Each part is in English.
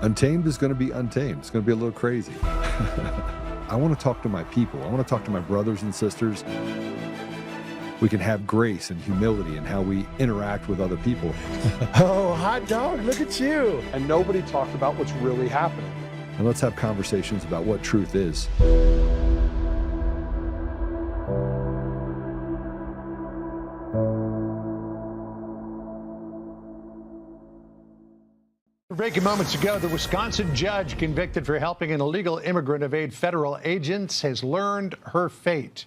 Untamed is going to be untamed. It's going to be a little crazy. I want to talk to my people. I want to talk to my brothers and sisters. We can have grace and humility in how we interact with other people. Oh, hot dog, look at you. And nobody talked about what's really happening. And let's have conversations about what truth is. Breaking moments ago, the Wisconsin judge convicted for helping an illegal immigrant evade federal agents has learned her fate.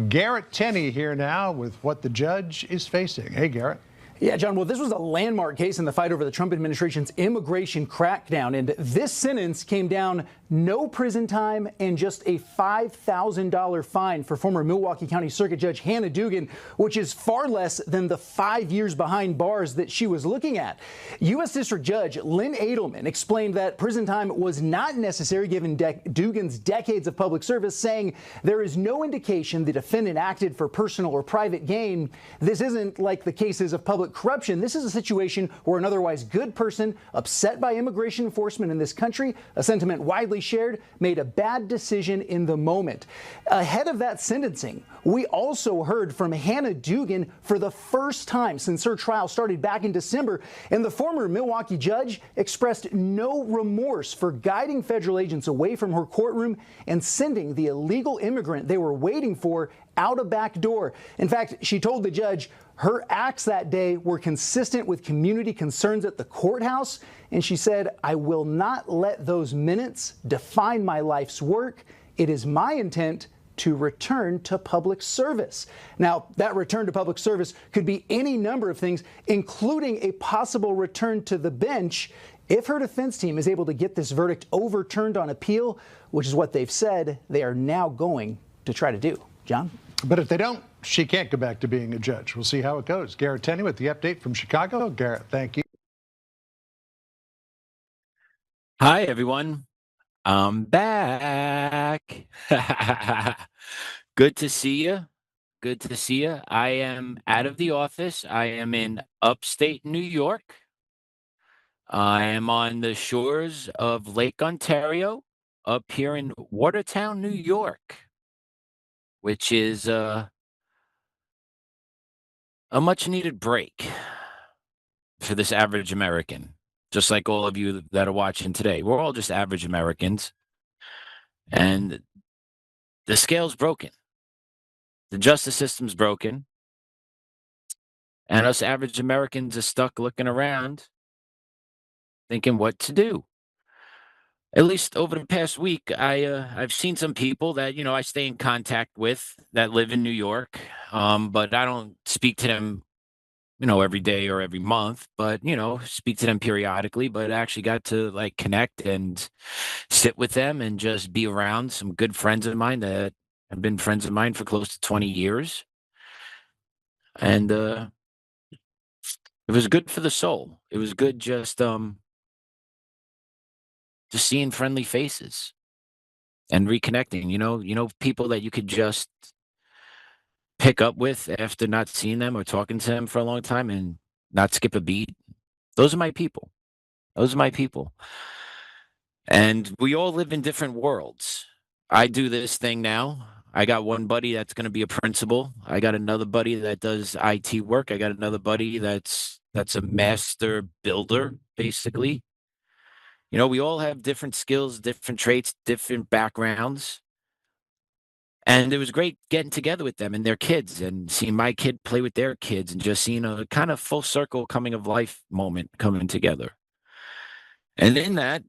Garrett Tenney here now with what the judge is facing. Hey, Garrett. Yeah, John, well, this was a landmark case in the fight over the Trump administration's immigration crackdown. And this sentence came down no prison time and just a $5,000 fine for former Milwaukee County Circuit Judge Hannah Dugan, which is far less than the 5 years behind bars that she was looking at. U.S. District Judge Lynn Edelman explained that prison time was not necessary given Dugan's decades of public service, saying there is no indication the defendant acted for personal or private gain. This isn't like the cases of public corruption. This is a situation where an otherwise good person, upset by immigration enforcement in this country, a sentiment widely shared, made a bad decision in the moment. Ahead of that sentencing, we also heard from Hannah Dugan for the first time since her trial started back in December, and the former Milwaukee judge expressed no remorse for guiding federal agents away from her courtroom and sending the illegal immigrant they were waiting for out a back door. In fact, she told the judge her acts that day were consistent with community concerns at the courthouse, and she said, "I will not let those minutes define my life's work. It is my intent to return to public service." Now, that return to public service could be any number of things, including a possible return to the bench if her defense team is able to get this verdict overturned on appeal, which is what they've said they are now going to try to do. John? But if they don't, she can't go back to being a judge. We'll see how it goes. Garrett Tenney with the update from Chicago. Garrett, thank you. Hi, everyone. I'm back. Good to see you. Good to see you. I am out of the office. I am in upstate New York. I am on the shores of Lake Ontario up here in Watertown, New York, which is a much needed break for this average American, just like all of you that are watching today. We're all just average Americans, and the scale's broken. The justice system's broken, and us average Americans are stuck looking around thinking what to do. At least over the past week, I've seen some people that, I stay in contact with that live in New York, but I don't speak to them, every day or every month, but, speak to them periodically, but I actually got to connect and sit with them and just be around some good friends of mine that have been friends of mine for close to 20 years. And it was good for the soul. It was good just seeing friendly faces and reconnecting, people that you could just pick up with after not seeing them or talking to them for a long time and not skip a beat. Those are my people. Those are my people. And we all live in different worlds. I do this thing now. I got one buddy that's going to be a principal. I got another buddy that does IT work. I got another buddy that's a master builder, basically. We all have different skills, different traits, different backgrounds. And it was great getting together with them and their kids and seeing my kid play with their kids and just seeing a kind of full circle coming of life moment coming together. And in that,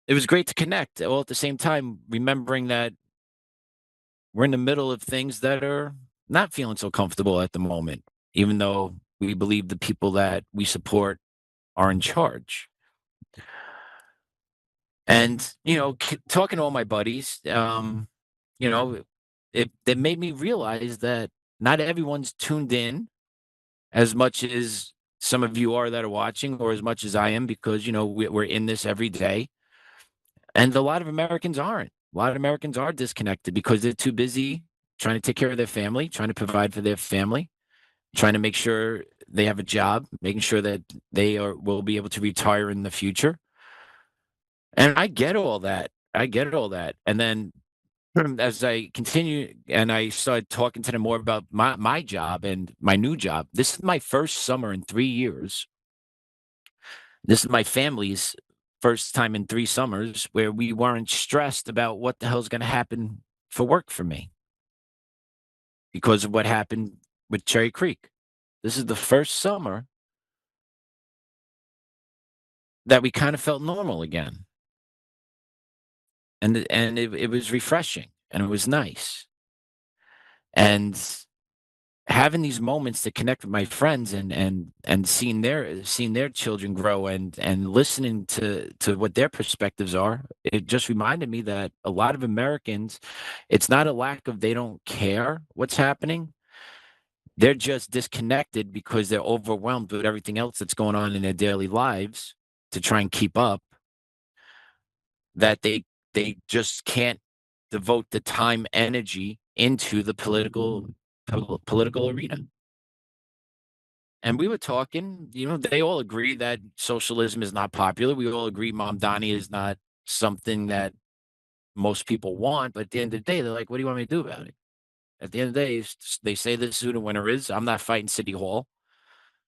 it was great to connect, all at the same time, remembering that we're in the middle of things that are not feeling so comfortable at the moment, even though we believe the people that we support are in charge. And, talking to all my buddies, it made me realize that not everyone's tuned in as much as some of you are that are watching, or as much as I am, because, we're in this every day. And a lot of Americans aren't. A lot of Americans are disconnected because they're too busy trying to take care of their family, trying to provide for their family, trying to make sure they have a job, making sure that they will be able to retire in the future. And I get all that. I get all that. And then as I continue and I started talking to them more about my job and my new job, this is my first summer in 3 years. This is my family's first time in 3 summers where we weren't stressed about what the hell's gonna happen for work for me because of what happened with Cherry Creek. This is the first summer that we kind of felt normal again. And it was refreshing, and it was nice. And having these moments to connect with my friends and seeing their children grow and listening to what their perspectives are, it just reminded me that a lot of Americans, it's not a lack of they don't care what's happening. They're just disconnected because they're overwhelmed with everything else that's going on in their daily lives to try and keep up, that they just can't devote the time, energy into the political arena. And we were talking, they all agree that socialism is not popular. We all agree Mamdani is not something that most people want. But at the end of the day, they're like, what do you want me to do about it? At the end of the day, they say this is who the winner is. I'm not fighting City Hall.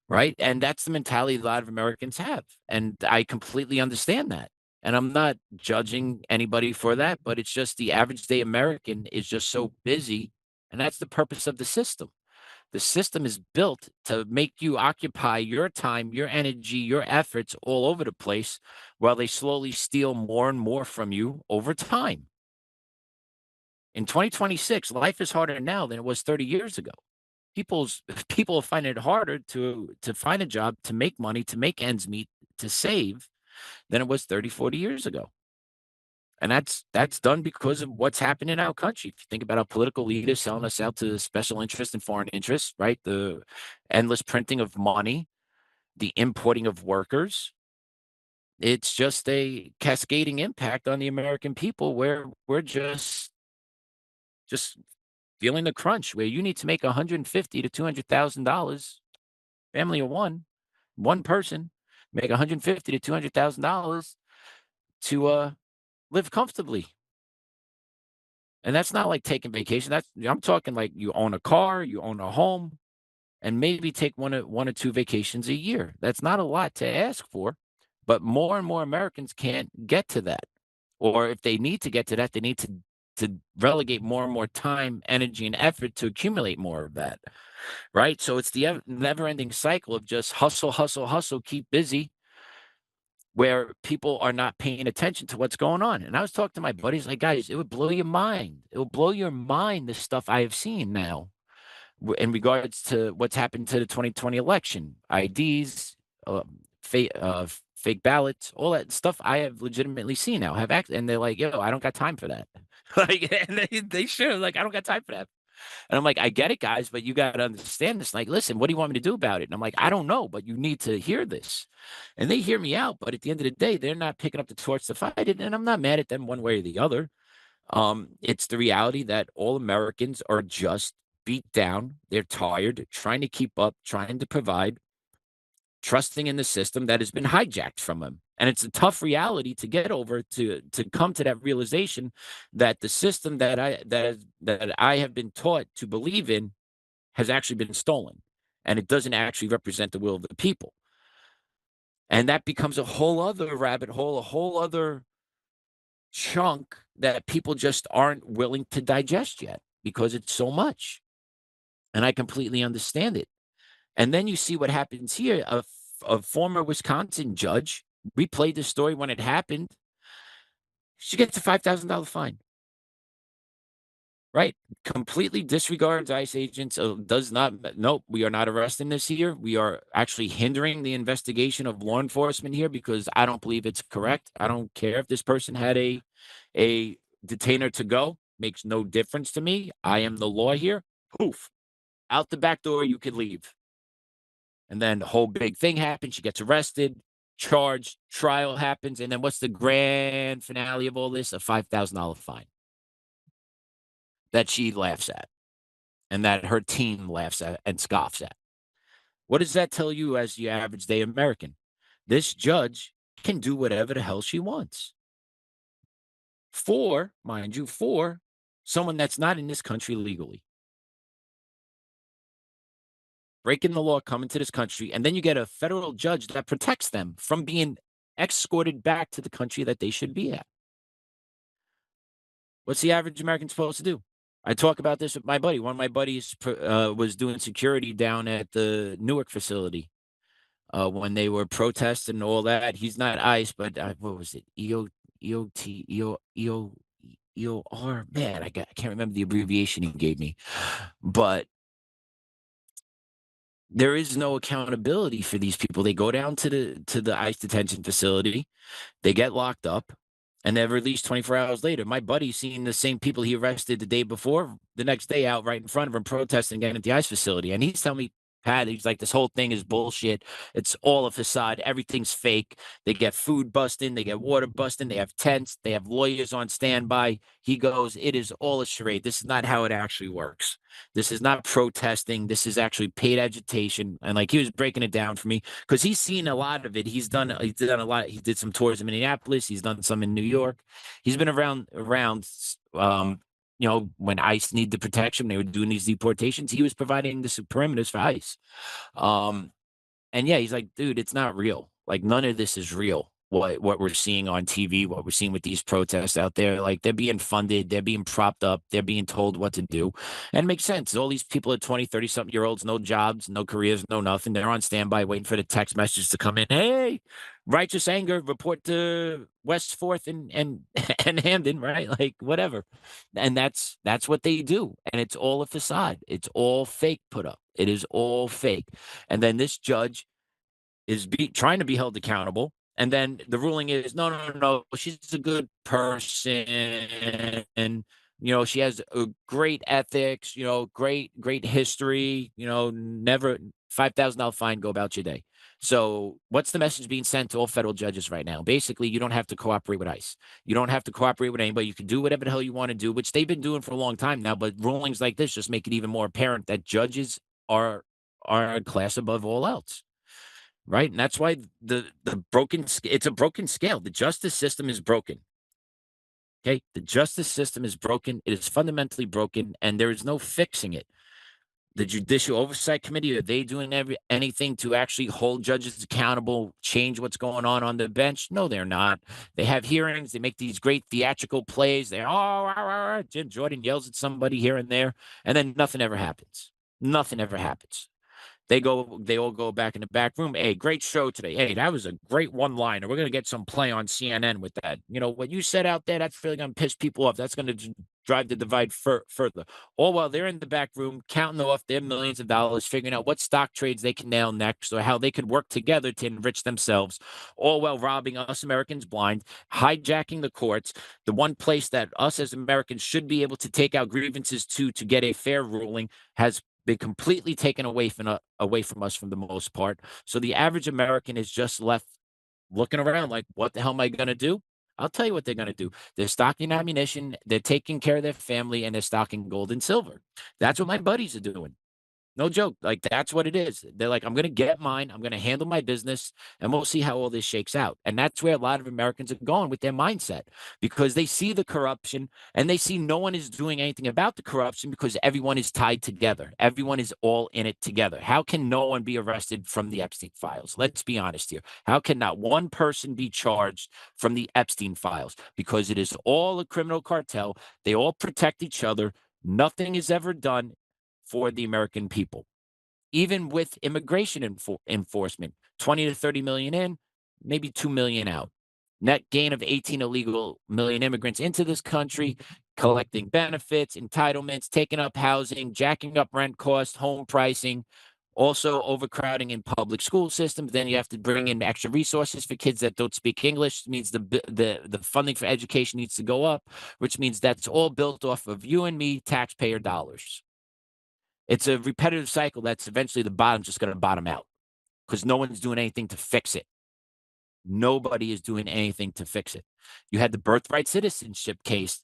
Right. And that's the mentality a lot of Americans have. And I completely understand that. And I'm not judging anybody for that, but it's just the average day American is just so busy. And that's the purpose of the system. The system is built to make you occupy your time, your energy, your efforts all over the place while they slowly steal more and more from you over time. In 2026, life is harder now than it was 30 years ago. People find it harder to find a job, to make money, to make ends meet, to save than it was 30, 40 years ago. And that's done because of what's happened in our country. If you think about our political leaders selling us out to special interests and foreign interests, right? The endless printing of money, the importing of workers. It's just a cascading impact on the American people where we're just feeling the crunch, where you need to make 150 to $200,000, family of one person, make 150 to $200,000 to live comfortably. And that's not like taking vacation. I'm talking like you own a car, you own a home, and maybe take one or two vacations a year. That's not a lot to ask for, but more and more Americans can't get to that. Or if they need to get to that, they need to relegate more and more time, energy, and effort to accumulate more of that. Right? So it's the never-ending cycle of just hustle, hustle, hustle, keep busy, where people are not paying attention to what's going on. And I was talking to my buddies, like, guys, it would blow your mind. It will blow your mind, the stuff I have seen now in regards to what's happened to the 2020 election, IDs, fake ballots, all that stuff I have legitimately seen now. And they're like, yo, I don't got time for that. Like, and they sure like, I don't got time for that. And I'm like, I get it, guys, but you got to understand this. Like, listen, what do you want me to do about it? And I'm like, I don't know, but you need to hear this. And they hear me out. But at the end of the day, they're not picking up the torch to fight it. And I'm not mad at them one way or the other. It's the reality that all Americans are just beat down. They're tired, trying to keep up, trying to provide, trusting in the system that has been hijacked from them. And it's a tough reality to get over, to come to that realization that the system that I have been taught to believe in has actually been stolen, and it doesn't actually represent the will of the people. And that becomes a whole other rabbit hole, a whole other chunk that people just aren't willing to digest yet because it's so much. And I completely understand it. And then you see what happens here. A former Wisconsin judge replayed the story when it happened. She gets a $5,000 fine. Right? Completely disregards ICE agents. Does not. Nope. We are not arresting this here. We are actually hindering the investigation of law enforcement here because I don't believe it's correct. I don't care if this person had a detainer to go. Makes no difference to me. I am the law here. Poof. Out the back door, you could leave. And then the whole big thing happens. She gets arrested, charged, trial happens. And then what's the grand finale of all this? A $5,000 fine that she laughs at and that her team laughs at and scoffs at. What does that tell you as the average day American? This judge can do whatever the hell she wants. for, mind you, for someone that's not in this country legally. Breaking the law, coming to this country, and then you get a federal judge that protects them from being escorted back to the country that they should be at. What's the average American supposed to do? I talk about this with my buddy. One of my buddies was doing security down at the Newark facility when they were protesting and all that. He's not ICE, but what was it? EOR. Man, I can't remember the abbreviation he gave me, but there is no accountability for these people. They go down to the ICE detention facility, they get locked up, and they're released 24 hours later. My buddy's seen the same people he arrested the day before, the next day out right in front of him protesting again at the ICE facility. And he's telling me, Pat, he's like, this whole thing is bullshit. It's all a facade. Everything's fake. They get food busting. They get water busting. They have tents. They have lawyers on standby. He goes, it is all a charade. This is not how it actually works. This is not protesting. This is actually paid agitation. And like, he was breaking it down for me because he's seen a lot of it. He's done a lot. He did some tours in Minneapolis. He's done some in New York. He's been around, when ICE needed the protection, they were doing these deportations. He was providing the perimeters for ICE. And yeah, he's like, dude, it's not real. Like, none of this is real. What we're seeing on TV, what we're seeing with these protests out there, like, they're being funded, they're being propped up, they're being told what to do. And it makes sense. All these people are 20, 30-something-year-olds, no jobs, no careers, no nothing. They're on standby waiting for the text messages to come in. Hey, righteous anger, report to West 4th and and Hamden, right? Like, whatever. And that's what they do. And it's all a facade. It's all fake put up. It is all fake. And then this judge is trying to be held accountable. And then the ruling is, no, she's a good person. And, she has a great ethics, great history, never $5,000 fine, go about your day. So what's the message being sent to all federal judges right now? Basically, you don't have to cooperate with ICE. You don't have to cooperate with anybody. You can do whatever the hell you want to do, which they've been doing for a long time now. But rulings like this just make it even more apparent that judges are a class above all else. Right. And that's why it's a broken scale. The justice system is broken. Okay. The justice system is broken. It is fundamentally broken, and there is no fixing it. The Judicial Oversight Committee, are they doing anything to actually hold judges accountable, change what's going on the bench? No, they're not. They have hearings. They make these great theatrical plays. Jim Jordan yells at somebody here and there, and then nothing ever happens. Nothing ever happens. They all go back in the back room. Hey, great show today. Hey, that was a great one-liner. We're going to get some play on CNN with that. What you said out there, that's really going to piss people off. That's going to drive the divide further. All while they're in the back room counting off their millions of dollars, figuring out what stock trades they can nail next or how they could work together to enrich themselves, all while robbing us Americans blind, hijacking the courts, the one place that us as Americans should be able to take our grievances to get a fair ruling has been completely taken away from us for the most part. So the average American is just left looking around like, what the hell am I going to do? I'll tell you what they're going to do. They're stocking ammunition, they're taking care of their family, and they're stocking gold and silver. That's what my buddies are doing. No joke. Like, that's what it is. They're like, I'm going to get mine. I'm going to handle my business, and we'll see how all this shakes out. And that's where a lot of Americans are going with their mindset, because they see the corruption and they see no one is doing anything about the corruption because everyone is tied together. Everyone is all in it together. How can no one be arrested from the Epstein files? Let's be honest here. How can not one person be charged from the Epstein files? Because it is all a criminal cartel. They all protect each other. Nothing is ever done for the American people. Even with immigration enforcement, 20 to 30 million in, maybe 2 million out. Net gain of 18 illegal million immigrants into this country, collecting benefits, entitlements, taking up housing, jacking up rent costs, home pricing, also overcrowding in public school systems. Then you have to bring in extra resources for kids that don't speak English. It means the funding for education needs to go up, which means that's all built off of you and me, taxpayer dollars. It's a repetitive cycle that's eventually the bottom's just going to bottom out because no one's doing anything to fix it. Nobody is doing anything to fix it. You had the birthright citizenship case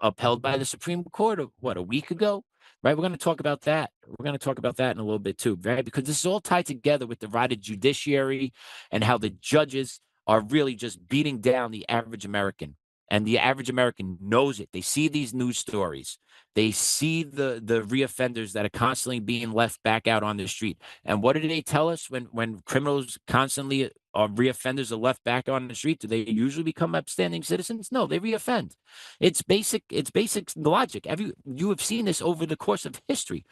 upheld by the Supreme Court a week ago, right? We're going to talk about that. We're going to talk about that in a little bit too, right? Because this is all tied together with the rotted judiciary and how the judges are really just beating down the average American. And the average American knows it. They see these news stories. They see the reoffenders that are constantly being left back out on the street. And what do they tell us when criminals constantly or reoffenders are left back on the street? Do they usually become upstanding citizens? No, they reoffend. It's basic logic. You have seen this over the course of history.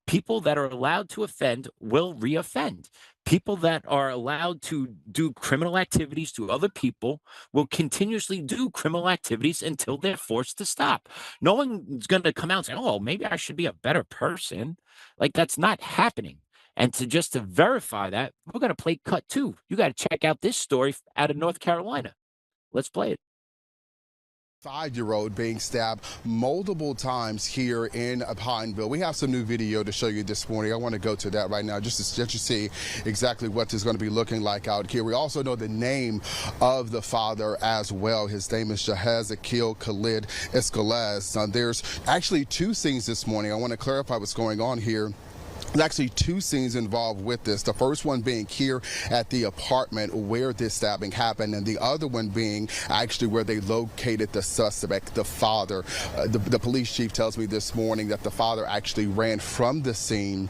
People that are allowed to offend will reoffend. People that are allowed to do criminal activities to other people will continuously do criminal activities until they're forced to stop. No one's going to come out and say, oh, maybe I should be a better person. Like, that's not happening. And to verify that, we're going to play cut 2. You got to check out this story out of North Carolina. Let's play it. 5-year-old being stabbed multiple times here in Pineville. We have some new video to show you this morning. I want to go to that right now just to let you see exactly what is going to be looking like out here. We also know the name of the father as well. His name is Jahezekil Khalid Escalez. Now, there's actually 2 scenes this morning. I want to clarify what's going on here. There's actually 2 scenes involved with this. The first one being here at the apartment where this stabbing happened, and the other one being actually where they located the suspect, the father. The police chief tells me this morning that the father actually ran from the scene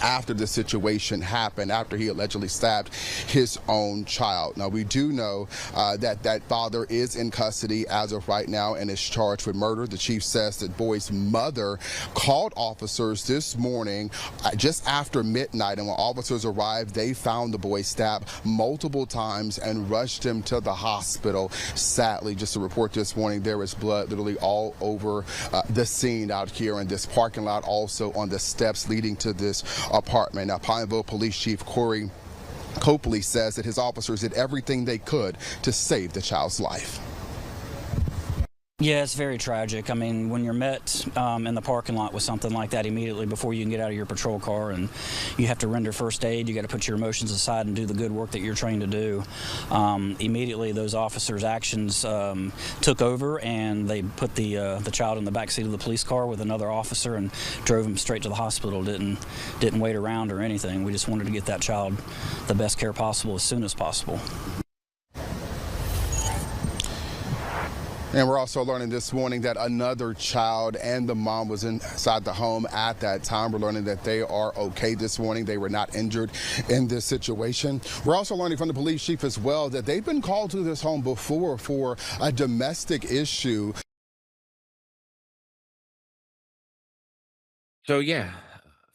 after the situation happened, after he allegedly stabbed his own child. Now, we do know that father is in custody as of right now and is charged with murder. The chief says that boy's mother called officers this morning just after midnight, and when officers arrived, they found the boy stabbed multiple times and rushed him to the hospital. Sadly, just to report this morning, there is blood literally all over the scene out here in this parking lot, also on the steps leading to this apartment. Now, Pineville Police Chief Corey Copley says that his officers did everything they could to save the child's life. Yeah, it's very tragic. I mean, when you're met in the parking lot with something like that immediately before you can get out of your patrol car and you have to render first aid, you got to put your emotions aside and do the good work that you're trained to do. Immediately, those officers' actions took over, and they put the child in the back seat of the police car with another officer and drove him straight to the hospital. Didn't wait around or anything. We just wanted to get that child the best care possible as soon as possible. And we're also learning this morning that another child and the mom was inside the home at that time. We're learning that they are okay this morning. They were not injured in this situation. We're also learning from the police chief as well that they've been called to this home before for a domestic issue. So, yeah,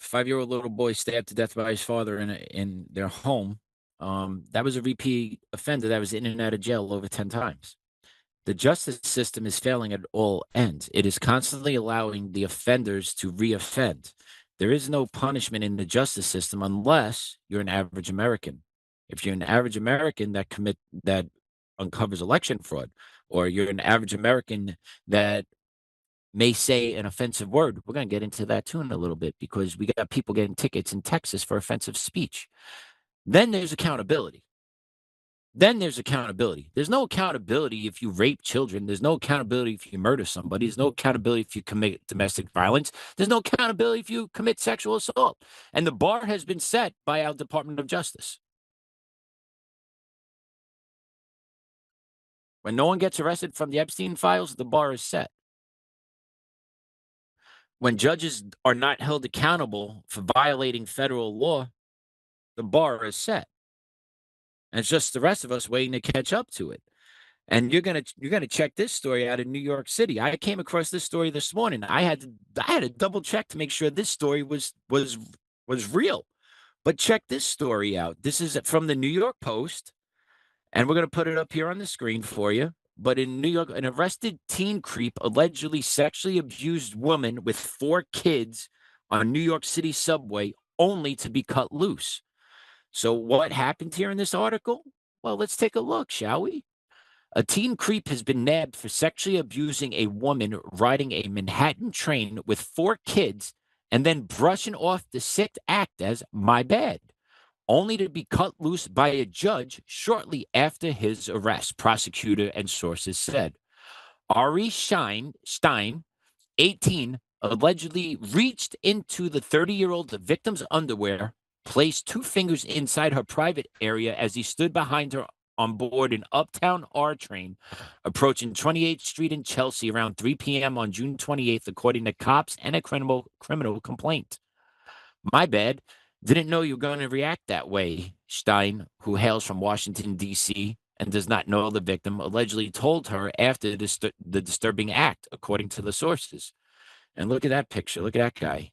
5-year-old little boy stabbed to death by his father in their home. That was a repeat offender that was in and out of jail over 10 times. The justice system is failing at all ends. It is constantly allowing the offenders to reoffend. There is no punishment in the justice system unless you're an average American. If you're an average American that uncovers election fraud, or you're an average American that may say an offensive word, we're going to get into that too in a little bit, because we got people getting tickets in Texas for offensive speech. Then there's accountability. There's no accountability if you rape children. There's no accountability if you murder somebody. There's no accountability if you commit domestic violence. There's no accountability if you commit sexual assault. And the bar has been set by our Department of Justice. When no one gets arrested from the Epstein files, the bar is set. When judges are not held accountable for violating federal law, the bar is set. And it's just the rest of us waiting to catch up to it. And you're gonna check this story out in New York City. I came across this story this morning. I had to double check to make sure this story was real. But check this story out. This is from the New York Post, and we're gonna put it up here on the screen for you. But in New York, an arrested teen creep allegedly sexually abused woman with 4 kids on New York City subway, only to be cut loose. So what happened here in this article? Well, let's take a look, shall we? A teen creep has been nabbed for sexually abusing a woman riding a Manhattan train with 4 kids and then brushing off the sick act as "my bad," only to be cut loose by a judge shortly after his arrest, prosecutor and sources said. Ari Stein, 18, allegedly reached into the 30-year-old victim's underwear, placed 2 fingers inside her private area as he stood behind her on board an Uptown R train approaching 28th Street in Chelsea around 3 p.m. on June 28th, according to cops and a criminal complaint. My bad. Didn't know you were going to react that way, Stein, who hails from Washington, D.C., and does not know the victim, allegedly told her after the disturbing act, according to the sources. And look at that picture. Look at that guy.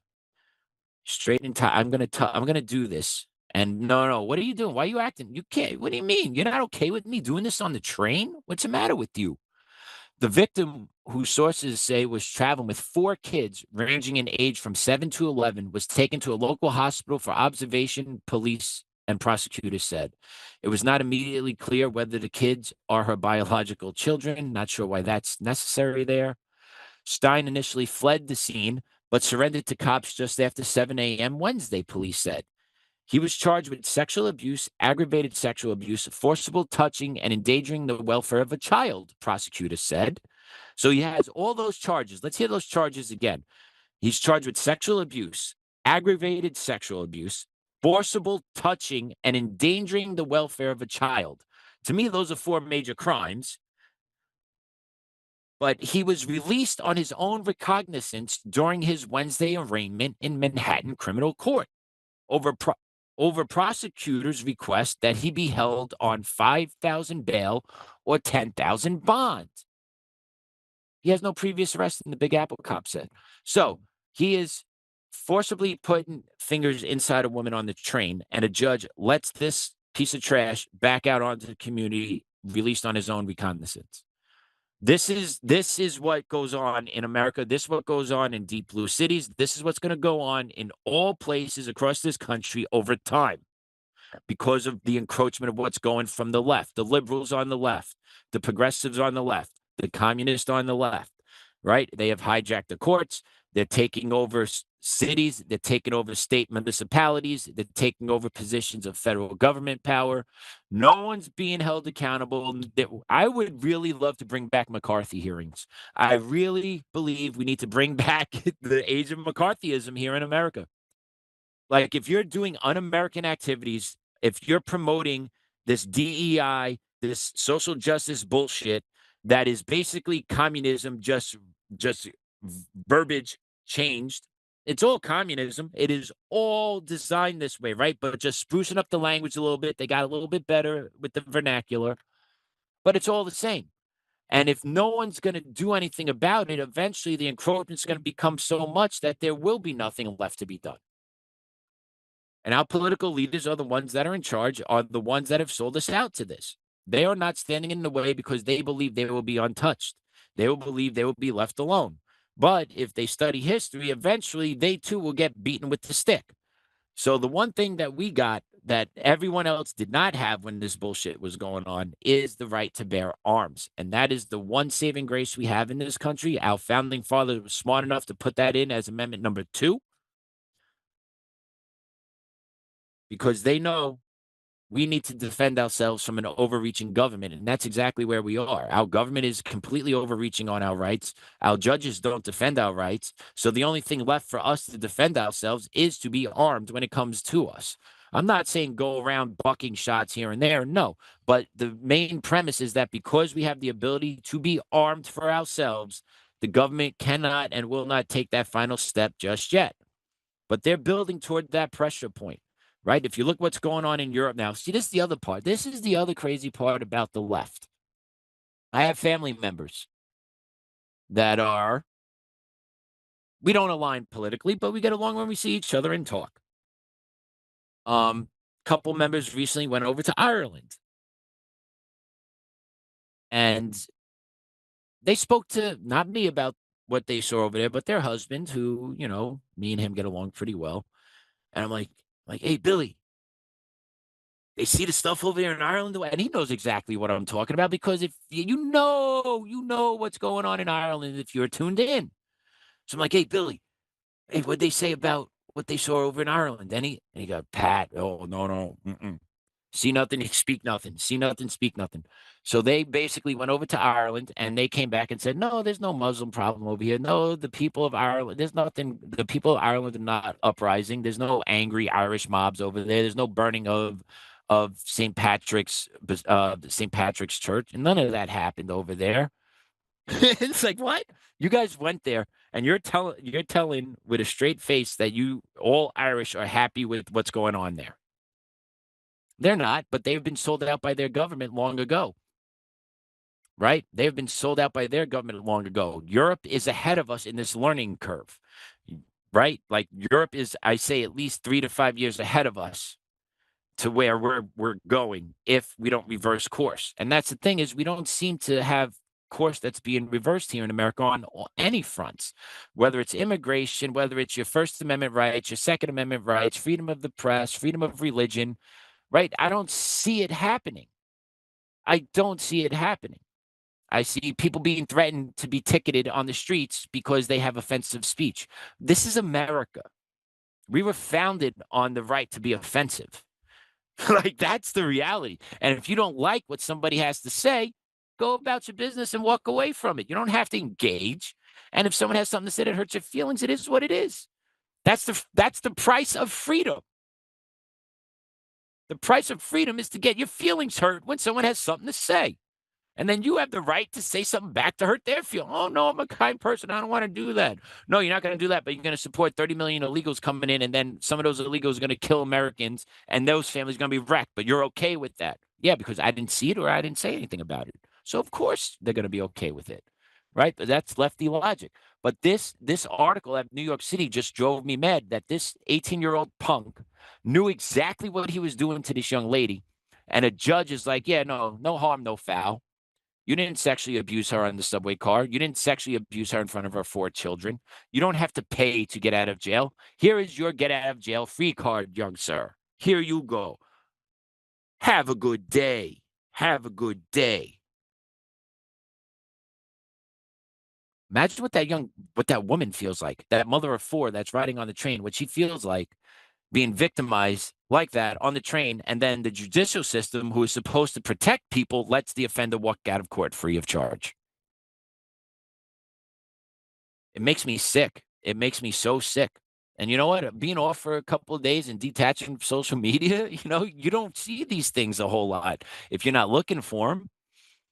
Straight in time. I'm gonna do this. And no, what are you doing? Why are you acting? You can't. What do you mean? You're not okay with me doing this on the train? What's the matter with you? The victim, who sources say was traveling with 4 kids ranging in age from 7 to 11, was taken to a local hospital for observation, police and prosecutors said. It was not immediately clear whether the kids are her biological children. Not sure why that's necessary there. Stein initially fled the scene, but surrendered to cops just after 7 a.m. Wednesday, police said. He was charged with sexual abuse, aggravated sexual abuse, forcible touching, and endangering the welfare of a child, prosecutors said. So he has all those charges. Let's hear those charges again. He's charged with sexual abuse, aggravated sexual abuse, forcible touching, and endangering the welfare of a child. To me, those are 4 major crimes. But he was released on his own recognizance during his Wednesday arraignment in Manhattan criminal court over prosecutors' request that he be held on $5,000 bail or $10,000 bond. He has no previous arrest in the Big Apple, cop said. So he is forcibly putting fingers inside a woman on the train, and a judge lets this piece of trash back out onto the community, released on his own recognizance. This is what goes on in America. This is what goes on in deep blue cities. This is what's going to go on in all places across this country over time because of the encroachment of what's going from the left, the liberals on the left, the progressives on the left, the communists on the left, right? They have hijacked the courts. They're taking over cities. They're taking over state municipalities. They're taking over positions of federal government power. No one's being held accountable. I would really love to bring back McCarthy hearings. I really believe we need to bring back the age of McCarthyism here in America. Like, if you're doing un-American activities, if you're promoting this DEI, this social justice bullshit that is basically communism, just verbiage changed. It's all communism. It is all designed this way, right? But just sprucing up the language a little bit. They got a little bit better with the vernacular, but it's all the same. And if no one's going to do anything about it, eventually the encroachment is going to become so much that there will be nothing left to be done. And our political leaders are the ones that are in charge, are the ones that have sold us out to this. They are not standing in the way because they believe they will be untouched. They will believe they will be left alone. But if they study history, eventually they too will get beaten with the stick. So the one thing that we got that everyone else did not have when this bullshit was going on is the right to bear arms. And that is the one saving grace we have in this country. Our founding fathers were smart enough to put that in as Amendment number 2. Because they know we need to defend ourselves from an overreaching government. And that's exactly where we are. Our government is completely overreaching on our rights. Our judges don't defend our rights. So the only thing left for us to defend ourselves is to be armed when it comes to us. I'm not saying go around bucking shots here and there. No. But the main premise is that because we have the ability to be armed for ourselves, the government cannot and will not take that final step just yet. But they're building toward that pressure point. Right? If you look what's going on in Europe now, see, this is the other part. This is the other crazy part about the left. I have family members that we don't align politically, but we get along when we see each other and talk. Couple members recently went over to Ireland. And they spoke to, not me about what they saw over there, but their husband, who, me and him get along pretty well. And I'm like, hey, Billy, they see the stuff over there in Ireland, and he knows exactly what I'm talking about because if you know what's going on in Ireland if you're tuned in. So I'm like, hey, Billy, hey, what'd they say about what they saw over in Ireland? And he got, Pat, oh, no, see nothing, speak nothing, see nothing, speak nothing. So they basically went over to Ireland and they came back and said, no, there's no Muslim problem over here. No, the people of Ireland, there's nothing. The people of Ireland are not uprising. There's no angry Irish mobs over there. There's no burning of of St. Patrick's Church. And none of that happened over there. It's like, what? You guys went there and you're telling with a straight face that you all Irish are happy with what's going on there. They're not, but they've been sold out by their government long ago. Right? They've been sold out by their government long ago. Europe is ahead of us in this learning curve. Right? Like Europe is, I say, at least 3 to 5 years ahead of us to where we're going if we don't reverse course. And that's the thing, is we don't seem to have course that's being reversed here in America on any fronts, whether it's immigration, whether it's your First Amendment rights, your Second Amendment rights, freedom of the press, freedom of religion, right? I don't see it happening. I don't see it happening. I see people being threatened to be ticketed on the streets because they have offensive speech. This is America. We were founded on the right to be offensive. Like, that's the reality. And if you don't like what somebody has to say, go about your business and walk away from it. You don't have to engage. And if someone has something to say that hurts your feelings, it is what it is. That's the price of freedom. The price of freedom is to get your feelings hurt when someone has something to say. And then you have the right to say something back to hurt their feelings. Oh, no, I'm a kind person. I don't want to do that. No, you're not going to do that, but you're going to support 30 million illegals coming in, and then some of those illegals are going to kill Americans, and those families are going to be wrecked, but you're okay with that. Yeah, because I didn't see it or I didn't say anything about it. So, of course, they're going to be okay with it, right? But that's lefty logic. But this article at New York City just drove me mad that this 18-year-old punk knew exactly what he was doing to this young lady, and a judge is like, yeah, no harm, no foul. You didn't sexually abuse her on the subway car. You didn't sexually abuse her in front of her 4 children. You don't have to pay to get out of jail. Here is your get out of jail free card, young sir. Here you go. Have a good day. Have a good day. Imagine what that woman feels like, that mother of 4 that's riding on the train, what she feels like being victimized like that on the train, and then the judicial system, who is supposed to protect people, lets the offender walk out of court free of charge. It makes me sick. It makes me so sick. And you know what? Being off for a couple of days and detaching from social media, you don't see these things a whole lot if you're not looking for them.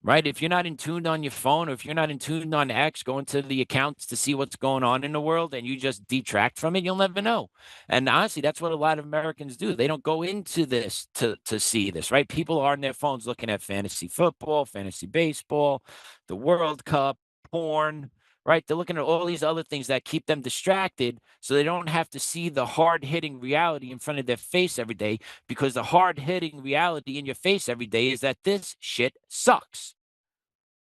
Right? If you're not in tune on your phone, or if you're not in tune on X, going to the accounts to see what's going on in the world, and you just detract from it, you'll never know. And honestly, that's what a lot of Americans do. They don't go into this to see this, right? People are on their phones looking at fantasy football, fantasy baseball, the World Cup, porn, right? They're looking at all these other things that keep them distracted, so they don't have to see the hard-hitting reality in front of their face every day, because the hard-hitting reality in your face every day is that this shit sucks.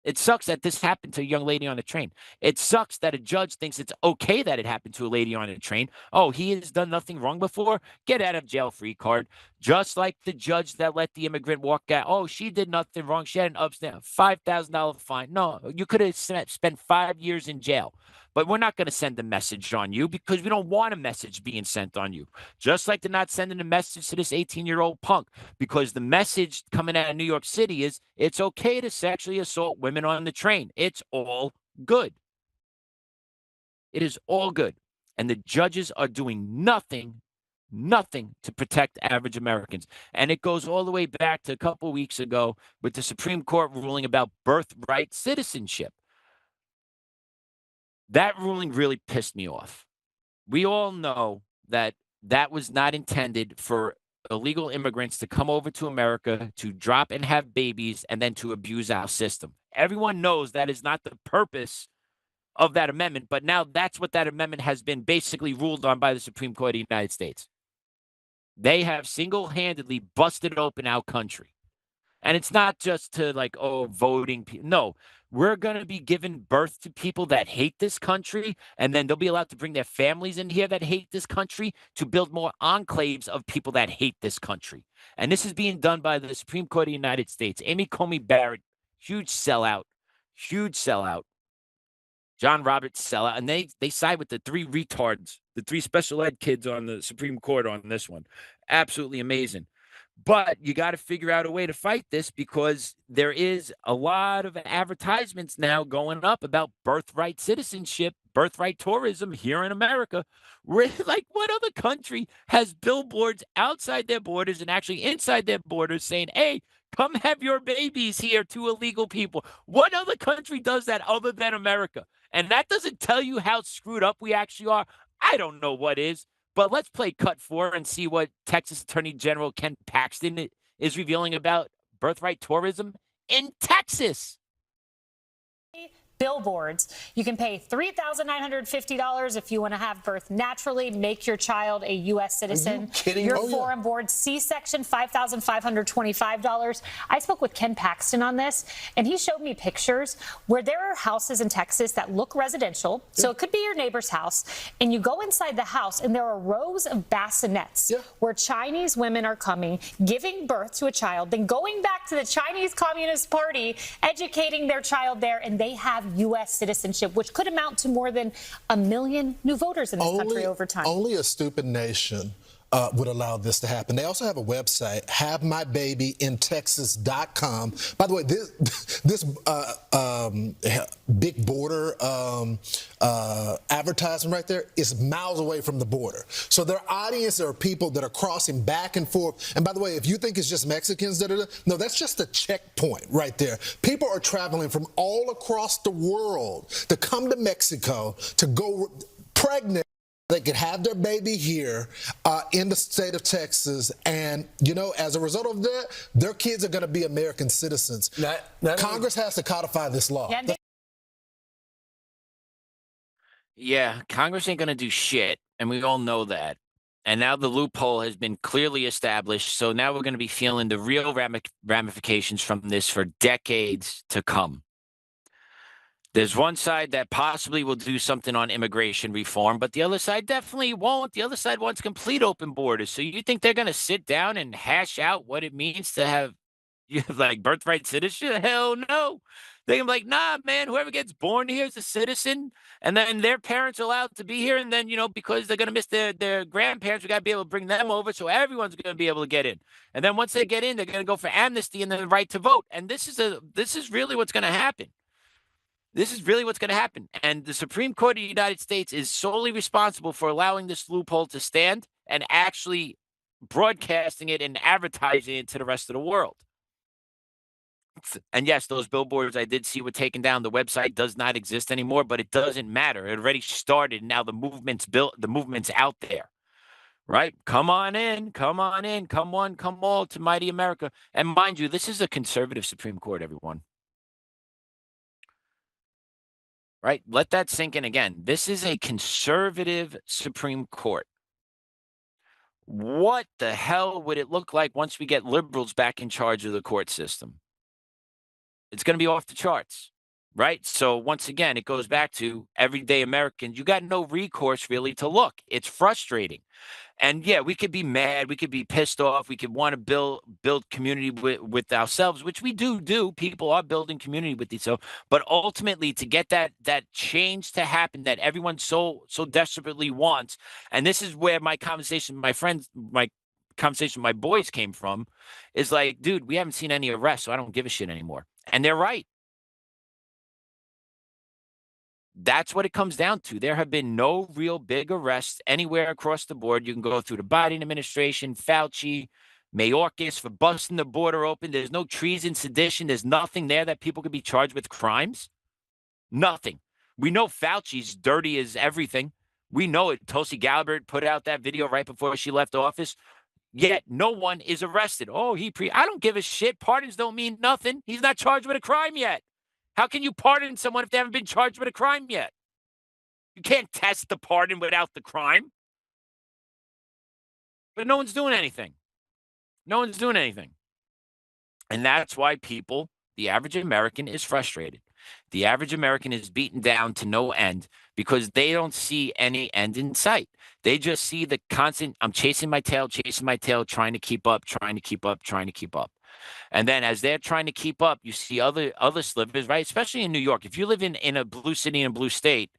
It sucks that this happened to a young lady on a train. It sucks that a judge thinks it's okay that it happened to a lady on a train. Oh, he has done nothing wrong before? Get out of jail free card. Just like the judge that let the immigrant walk out. Oh, she did nothing wrong. She had an upstanding $5,000 fine. No, you could have spent 5 years in jail. But we're not going to send a message on you, because we don't want a message being sent on you. Just like they're not sending a message to this 18-year-old punk, because the message coming out of New York City is it's okay to sexually assault women on the train. It's all good. It is all good. And the judges are doing nothing to protect average Americans. And it goes all the way back to a couple of weeks ago with the Supreme Court ruling about birthright citizenship. That ruling really pissed me off. We all know that that was not intended for illegal immigrants to come over to America to drop and have babies and then to abuse our system. Everyone knows that is not the purpose of that amendment, but now that's what that amendment has been basically ruled on by the Supreme Court of the United States. They have single-handedly busted open our country. And it's not just to voting. No, we're going to be giving birth to people that hate this country, and then they'll be allowed to bring their families in here that hate this country to build more enclaves of people that hate this country. And this is being done by the Supreme Court of the United States. Amy Coney Barrett, huge sellout. John Roberts sellout. And they side with the 3 retards, the 3 special ed kids on the Supreme Court on this one. Absolutely amazing. But you got to figure out a way to fight this, because there is a lot of advertisements now going up about birthright citizenship, birthright tourism here in America. Where, like, what other country has billboards outside their borders and actually inside their borders saying, hey, come have your babies here to illegal people? What other country does that other than America? And that doesn't tell you how screwed up we actually are. I don't know what is. But let's play cut 4 and see what Texas Attorney General Ken Paxton is revealing about birthright tourism in Texas. Billboards. You can pay $3,950 if you want to have birth naturally, make your child a U.S. citizen. Are you kidding? Your foreign board C-section, $5,525. I spoke with Ken Paxton on this, and he showed me pictures where there are houses in Texas that look residential. So it could be your neighbor's house, and you go inside the house, and there are rows of bassinets where Chinese women are coming, giving birth to a child, then going back to the Chinese Communist Party, educating their child there, and they have U.S. citizenship, which could amount to more than 1 million new voters in this country over time. Only a stupid nation would allow this to happen. They also have a website, havemybabyintexas.com. By the way, this big border advertisement right there is miles away from the border. So their audience are people that are crossing back and forth. And by the way, if you think it's just Mexicans that are, no, that's just a checkpoint right there. People are traveling from all across the world to come to Mexico to go pregnant. They could have their baby here in the state of Texas, and, you know, as a result of that, their kids are going to be American citizens. Congress has to codify this law. Yeah, Congress ain't going to do shit, and we all know that. And now the loophole has been clearly established, so now we're going to be feeling the real ramifications from this for decades to come. There's one side that possibly will do something on immigration reform, but the other side definitely won't. The other side wants complete open borders. So you think they're going to sit down and hash out what it means to have like birthright citizenship? Hell no. They're going to be like, nah, man, whoever gets born here is a citizen. And then their parents are allowed to be here. And then, you know, because they're going to miss their grandparents, we got to be able to bring them over. So everyone's going to be able to get in. And then once they get in, they're going to go for amnesty and then the right to vote. And this is really what's going to happen. This is really what's going to happen. And the Supreme Court of the United States is solely responsible for allowing this loophole to stand and actually broadcasting it and advertising it to the rest of the world. And yes, those billboards I did see were taken down. The website does not exist anymore, but it doesn't matter. It already started. Now the movement's built. The movement's out there. Right? Come on in. Come on in. Come one, come all to mighty America. And mind you, this is a conservative Supreme Court, everyone. Right? Let that sink in again. This is a conservative Supreme Court. What the hell would it look like once we get liberals back in charge of the court system? It's going to be off the charts, right? So once again, it goes back to everyday Americans. You got no recourse really to look. It's frustrating. And yeah, we could be mad, we could be pissed off, we could want to build community with ourselves, which we do. People are building community with each other. But ultimately, to get that change to happen that everyone so desperately wants, and this is where my conversation, my boys came from, is like, dude, we haven't seen any arrests, so I don't give a shit anymore. And they're right. That's what it comes down to. There have been no real big arrests anywhere across the board. You can go through the Biden administration, Fauci, Mayorkas for busting the border open. There's no treason, sedition. There's nothing there that people could be charged with crimes. Nothing. We know Fauci's dirty as everything. We know it. Tulsi Gabbard put out that video right before she left office. Yet no one is arrested. Oh, I don't give a shit. Pardons don't mean nothing. He's not charged with a crime yet. How can you pardon someone if they haven't been charged with a crime yet? You can't test the pardon without the crime. But no one's doing anything. No one's doing anything. And that's why people, the average American, is frustrated. The average American is beaten down to no end because they don't see any end in sight. They just see the constant, I'm chasing my tail, trying to keep up. And then as they're trying to keep up, you see other slivers, right? Especially in New York. If you live in a blue city and a blue state,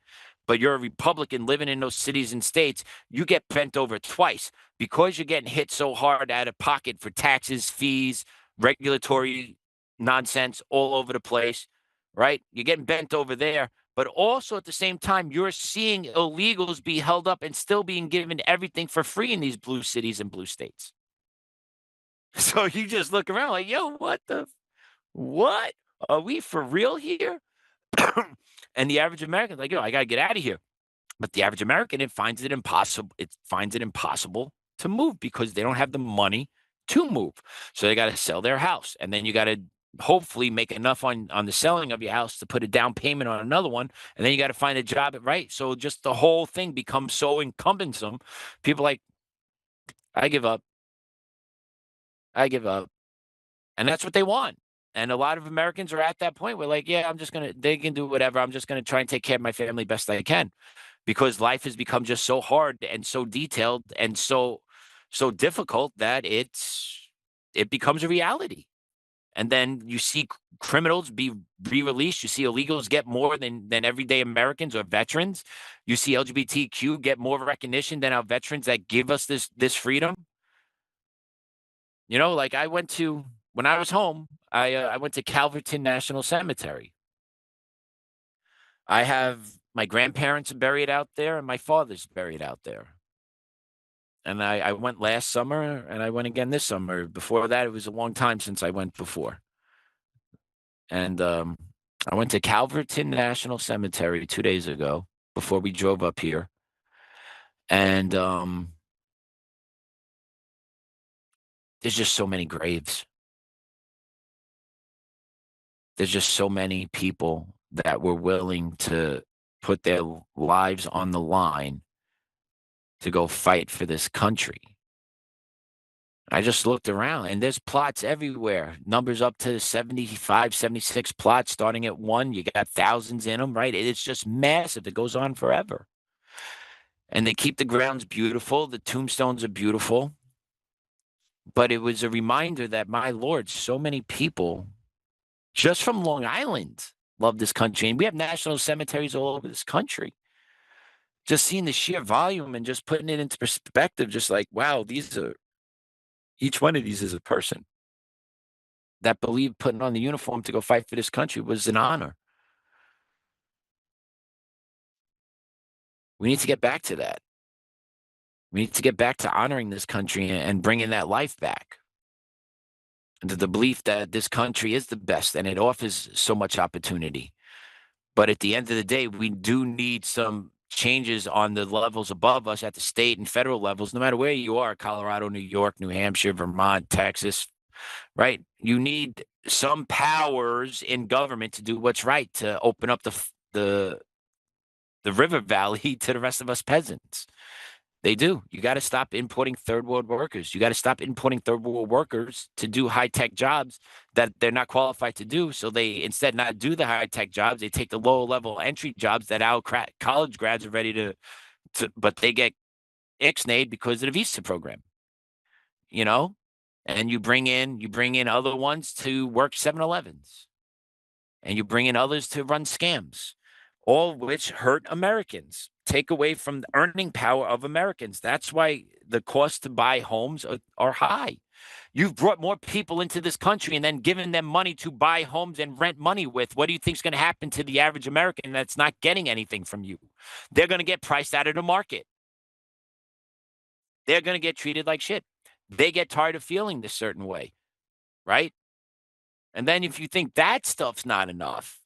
but you're a Republican living in those cities and states, you get bent over twice because you're getting hit so hard out of pocket for taxes, fees, regulatory nonsense all over the place, right? You're getting bent over there. But also at the same time, you're seeing illegals be held up and still being given everything for free in these blue cities and blue states. So you just look around like, yo, what? Are we for real here? And the average American's like, yo, I got to get out of here. But the average American, it finds it impossible to move because they don't have the money to move. So they got to sell their house. And then you got to hopefully make enough on the selling of your house to put a down payment on another one. And then you got to find a job, right? So just the whole thing becomes so cumbersome. People like, I give up. And that's what they want. And a lot of Americans are at that point where like, yeah, they can do whatever. I'm just going to try and take care of my family best I can, because life has become just so hard and so detailed and so difficult that it becomes a reality. And then you see criminals be re-released. You see illegals get more than everyday Americans or veterans. You see LGBTQ get more recognition than our veterans that give us this freedom. You know, like when I was home, I went to Calverton National Cemetery. I have my grandparents buried out there and my father's buried out there. And I went last summer and I went again this summer. Before that, it was a long time since I went before. And I went to Calverton National Cemetery 2 days ago before we drove up here. And there's just so many graves. There's just so many people that were willing to put their lives on the line to go fight for this country. I just looked around and there's plots everywhere. Numbers up to 75, 76 plots starting at 1. You got thousands in them, right? It's just massive. It goes on forever. And they keep the grounds beautiful. The tombstones are beautiful. But it was a reminder that, my Lord, so many people just from Long Island love this country. And we have national cemeteries all over this country. Just seeing the sheer volume and just putting it into perspective, just like, wow, each one of these is a person that believed putting on the uniform to go fight for this country was an honor. We need to get back to that. We need to get back to honoring this country and bringing that life back. And to the belief that this country is the best and it offers so much opportunity. But at the end of the day, we do need some changes on the levels above us at the state and federal levels, no matter where you are, Colorado, New York, New Hampshire, Vermont, Texas, right? You need some powers in government to do what's right, to open up the river valley to the rest of us peasants. They do. You got to stop importing third world workers. You got to stop importing third world workers to do high-tech jobs that they're not qualified to do. So they instead not do the high-tech jobs. They take the lower-level entry jobs that our college grads are ready to but they get ixnayed because of the visa program. You know? And you bring in other ones to work 7-Elevens. And you bring in others to run scams, all of which hurt Americans, take away from the earning power of Americans. That's why the cost to buy homes are high. You've brought more people into this country and then given them money to buy homes and rent money with. What do you think is going to happen to the average American that's not getting anything from you? They're going to get priced out of the market. They're going to get treated like shit. They get tired of feeling this certain way, right? And then if you think that stuff's not enough,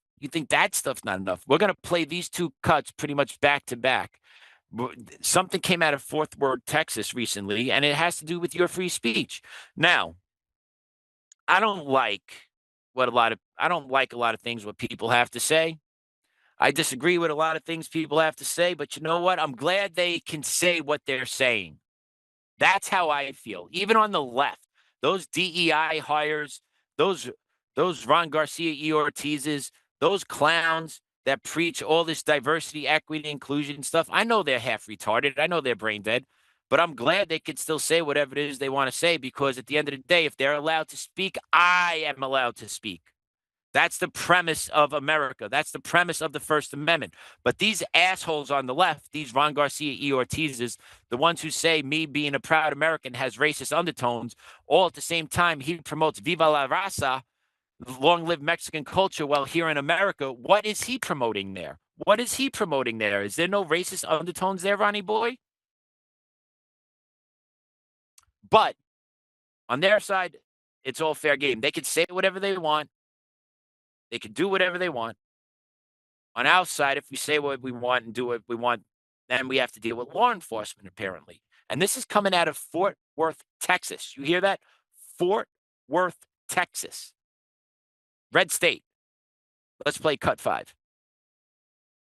we're going to play these two cuts pretty much back to back. Something came out of Fort Worth, Texas recently, and it has to do with your free speech. Now, I don't like a lot of things what people have to say. I disagree with a lot of things people have to say, but you know what? I'm glad they can say what they're saying. That's how I feel. Even on the left, those DEI hires, those Ron Garcia E. Ortiz's, those clowns that preach all this diversity, equity, inclusion stuff. I know they're half retarded. I know they're brain dead, but I'm glad they can still say whatever it is they want to say, because at the end of the day, if they're allowed to speak, I am allowed to speak. That's the premise of America. That's the premise of the First Amendment. But these assholes on the left, these Ron Garcia, E. Ortizes, the ones who say me being a proud American has racist undertones, all at the same time he promotes Viva la Raza, long live Mexican culture, while here in America, what is he promoting there? What is he promoting there? Is there no racist undertones there, Ronnie boy? But on their side, it's all fair game. They can say whatever they want. They can do whatever they want. On our side, if we say what we want and do what we want, then we have to deal with law enforcement, apparently. And this is coming out of Fort Worth, Texas. You hear that? Fort Worth, Texas. Red state. Let's play cut 5.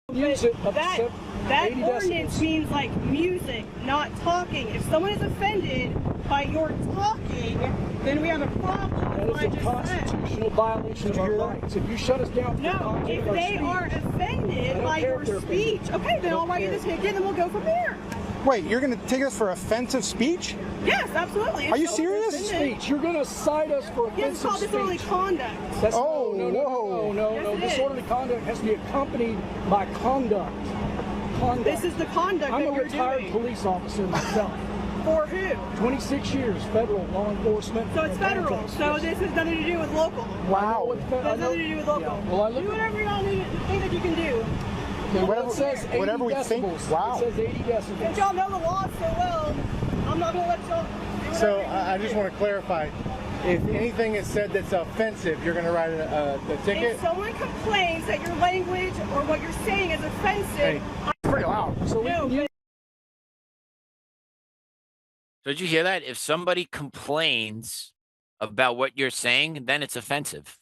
That ordinance means like music, not talking. If someone is offended by your talking, then we have a problem. That is a constitutional violation of our rights. If you shut us down, no. If they are offended by your speech, okay, then I'll write you this ticket, and then we'll go from there. Wait, you're going to take us for offensive speech? Yes, absolutely. Are you serious? Speech. You're going to cite us for offensive speech. It's called disorderly conduct. That's, no. No. Disorderly conduct has to be accompanied by conduct. This is the conduct I'm that a you're retired doing. police officer myself. For who? 26 years, federal law enforcement. So it's federal. So this has nothing to do with local. Wow. It has nothing to do with local. Yeah. Well, do whatever y'all think that you can do. Whatever, it says 80 whatever we decibels. think. Wow. It says 80 decibels. Since y'all know the law so well, I'm not going to let y'all do whatever So you I just want to clarify. If anything is said that's offensive, you're going to write a ticket? If someone complains that your language or what you're saying is offensive, It's pretty loud. So Did you hear that? If somebody complains about what you're saying, then it's offensive.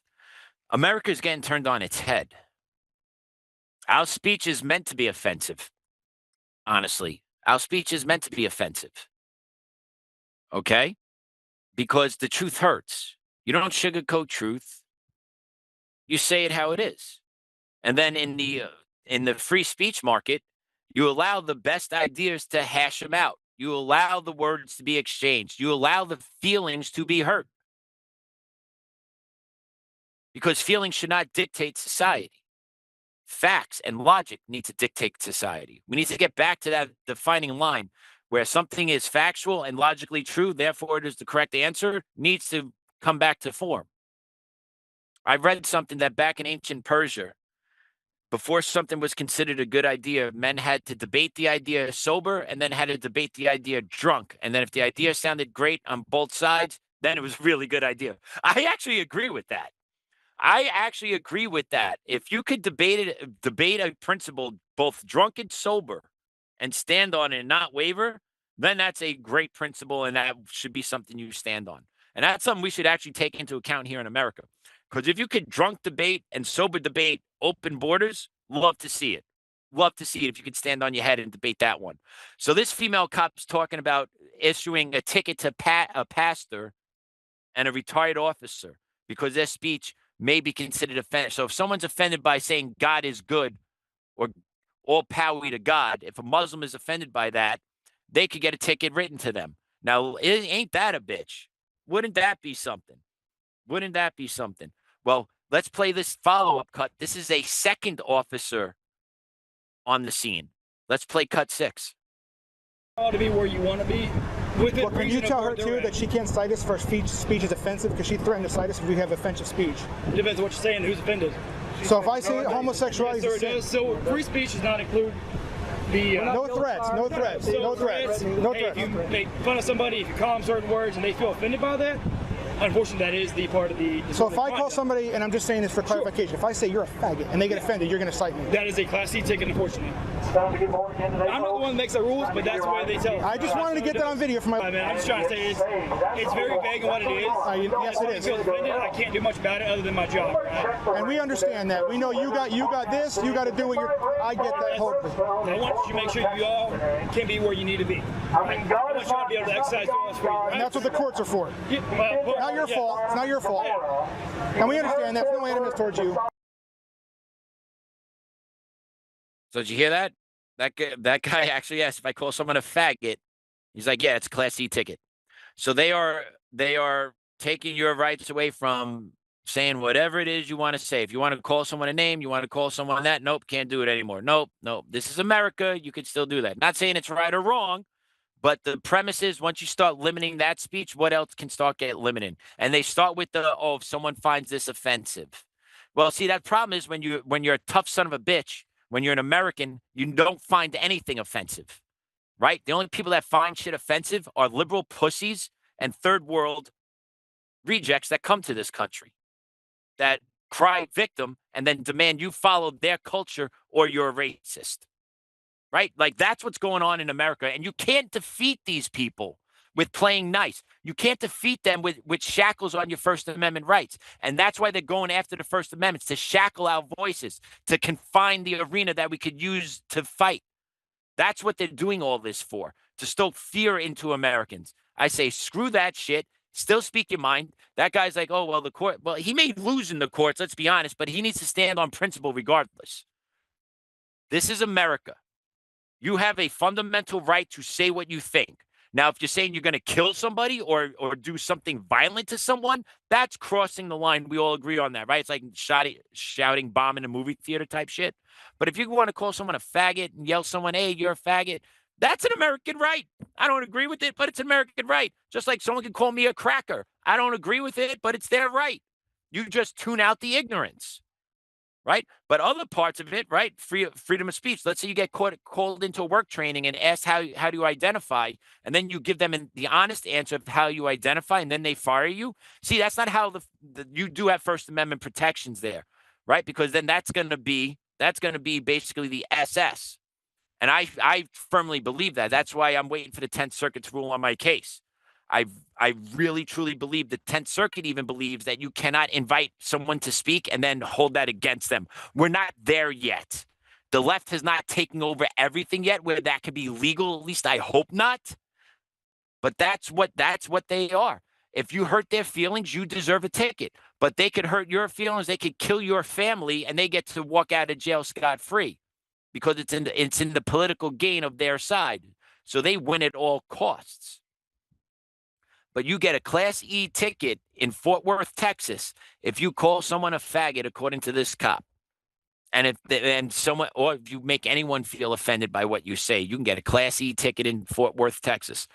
America's getting turned on its head. Our speech is meant to be offensive. Honestly, our speech is meant to be offensive. Okay? Because the truth hurts. You don't sugarcoat truth. You say it how it is. And then in the free speech market, you allow the best ideas to hash them out. You allow the words to be exchanged. You allow the feelings to be hurt. Because feelings should not dictate society. Facts and logic need to dictate society. We need to get back to that defining line where something is factual and logically true, therefore it is the correct answer, needs to come back to form. I read something that back in ancient Persia, before something was considered a good idea, men had to debate the idea sober and then had to debate the idea drunk. And then if the idea sounded great on both sides, then it was a really good idea. I actually agree with that. If you could debate a principle both drunk and sober and stand on it and not waver, then that's a great principle and that should be something you stand on. And that's something we should actually take into account here in America. Because if you could drunk debate and sober debate open borders, love to see it. Love to see it if you could stand on your head and debate that one. So this female cop's talking about issuing a ticket to a pastor and a retired officer because their speech may be considered offensive. So if someone's offended by saying God is good or all power be to God, if a Muslim is offended by that, they could get a ticket written to them. Now, ain't that a bitch? Wouldn't that be something? Wouldn't that be something? Well, let's play this follow-up cut. This is a second officer on the scene. Let's play cut 6. To be where you want to be. Well, can you tell her too that she can't cite us for speech is offensive because she threatened to cite us if we have offensive speech? It depends on what you're saying, who's offended. So if I say homosexuality, yes, sir, it does. So free speech does not include the no threats. Hey, if you make fun of somebody, if you call them certain words and they feel offended by that, unfortunately, that is the part of the. So if I call somebody, and I'm just saying this for clarification, if I say you're a faggot and they get offended, you're going to cite me. That is a Class C ticket, unfortunately. I'm not the one that makes the rules, but that's the way they tell us. I just wanted to get that on video for my. I'm just trying to say it's very vague in what it is. Yes, it is. If feels offended, I can't do much about it other than my job. Right? And we understand that. We know you got this. You got to do what you're. I get that whole. I want you to make sure you all can be where you need to be. I want you to be able to exercise those freedom. Right? And that's what the courts are for. Not your fault. It's not your fault. And we understand that. There's no animus towards you. So did you hear that? That guy actually asked if I call someone a faggot. He's like, yeah, it's a Class C ticket. So they are taking your rights away from saying whatever it is you want to say. If you want to call someone a name, you want to call someone that, nope, can't do it anymore. Nope, nope. This is America. You can still do that. Not saying it's right or wrong, but the premise is once you start limiting that speech, what else can start get limited? And they start with the, oh, if someone finds this offensive. Well, see, that problem is when you're a tough son of a bitch, when you're an American, you don't find anything offensive, right? The only people that find shit offensive are liberal pussies and third world rejects that come to this country that cry victim and then demand you follow their culture or you're a racist, right? Like that's what's going on in America. And you can't defeat these people with playing nice. You can't defeat them with shackles on your First Amendment rights. And that's why they're going after the First Amendment, to shackle our voices, to confine the arena that we could use to fight. That's what they're doing all this for, to stoke fear into Americans. I say, screw that shit. Still speak your mind. That guy's like, oh, well, the court, well, he may lose in the courts, let's be honest, but he needs to stand on principle regardless. This is America. You have a fundamental right to say what you think. Now, if you're saying you're going to kill somebody or do something violent to someone, that's crossing the line. We all agree on that, right? It's like shouting bomb in a movie theater type shit. But if you want to call someone a faggot and yell someone, hey, you're a faggot, that's an American right. I don't agree with it, but it's an American right. Just like someone can call me a cracker. I don't agree with it, but it's their right. You just tune out the ignorance, right? But other parts of it, right? Freedom of speech. Let's say you get called into a work training and asked how do you identify, and then you give them the honest answer of how you identify, and then they fire you. See, that's not how you do have First Amendment protections there, right? Because then that's going to be basically the SS. And I firmly believe that. That's why I'm waiting for the 10th Circuit to rule on my case. I really, truly believe the 10th Circuit even believes that you cannot invite someone to speak and then hold that against them. We're not there yet. The left has not taken over everything yet where that could be legal. At least I hope not. But that's what they are. If you hurt their feelings, you deserve a ticket. But they could hurt your feelings. They could kill your family, and they get to walk out of jail scot-free, because it's in the political gain of their side. So they win at all costs. But you get a Class E ticket in Fort Worth, Texas, if you call someone a faggot, according to this cop. And if you make anyone feel offended by what you say, you can get a Class E ticket in Fort Worth, Texas.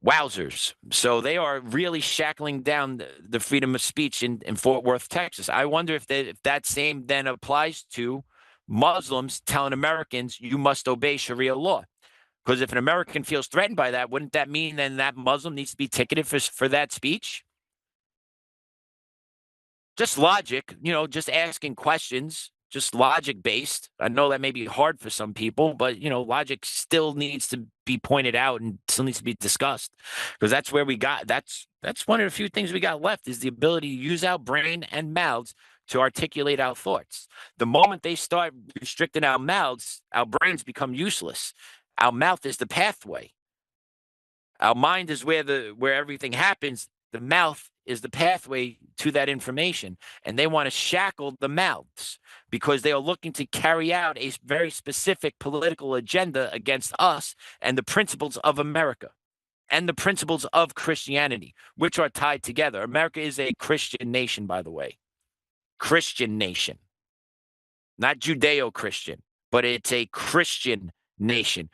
Wowzers. So they are really shackling down the freedom of speech in Fort Worth, Texas. I wonder if that same then applies to Muslims telling Americans you must obey Sharia law. Because if an American feels threatened by that, wouldn't that mean then that Muslim needs to be ticketed for that speech? Just logic, just asking questions, just logic based. I know that may be hard for some people, but logic still needs to be pointed out and still needs to be discussed, because that's where that's one of the few things we got left, is the ability to use our brain and mouths to articulate our thoughts. The moment they start restricting our mouths, our brains become useless. Our mouth is the pathway. Our mind is where everything happens. The mouth is the pathway to that information. And they want to shackle the mouths because they are looking to carry out a very specific political agenda against us and the principles of America and the principles of Christianity, which are tied together. America is a Christian nation, by the way. Christian nation. Not Judeo-Christian, but it's a Christian nation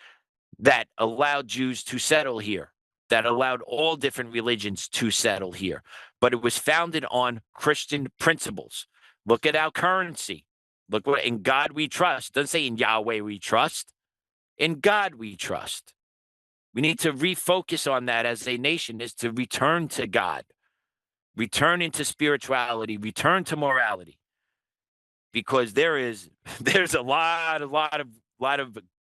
that allowed Jews to settle here, that allowed all different religions to settle here. But it was founded on Christian principles. Look at our currency. Look what in God we trust. Doesn't say in Yahweh we trust. In God we trust. We need to refocus on that as a nation, is to return to God, return into spirituality, return to morality. Because there's a lot of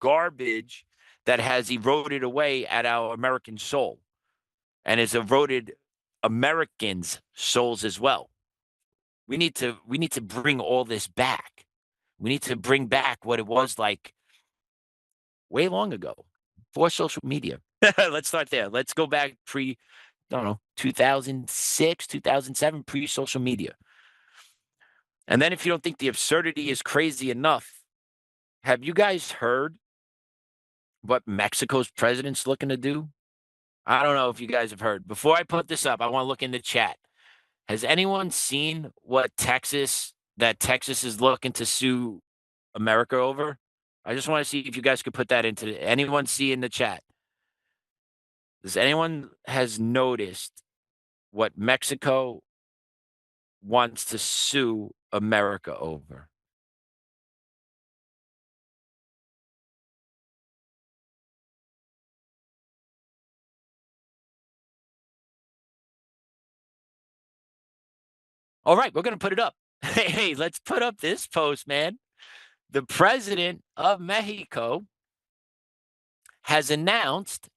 garbage that has eroded away at our American soul and has eroded Americans' souls as well. We need to bring all this back. We need to bring back what it was like way long ago, before social media. Let's start there. Let's go back 2006, 2007, pre-social media. And then if you don't think the absurdity is crazy enough, have you guys heard what Mexico's president's looking to do? I don't know if you guys have heard. Before I put this up, I want to look in the chat. Has anyone seen what Texas is looking to sue America over? I just want to see if you guys could put that into anyone see in the chat. Does anyone has noticed what Mexico wants to sue America over? All right, we're going to put it up. Hey, let's put up this post, man. The president of Mexico has announced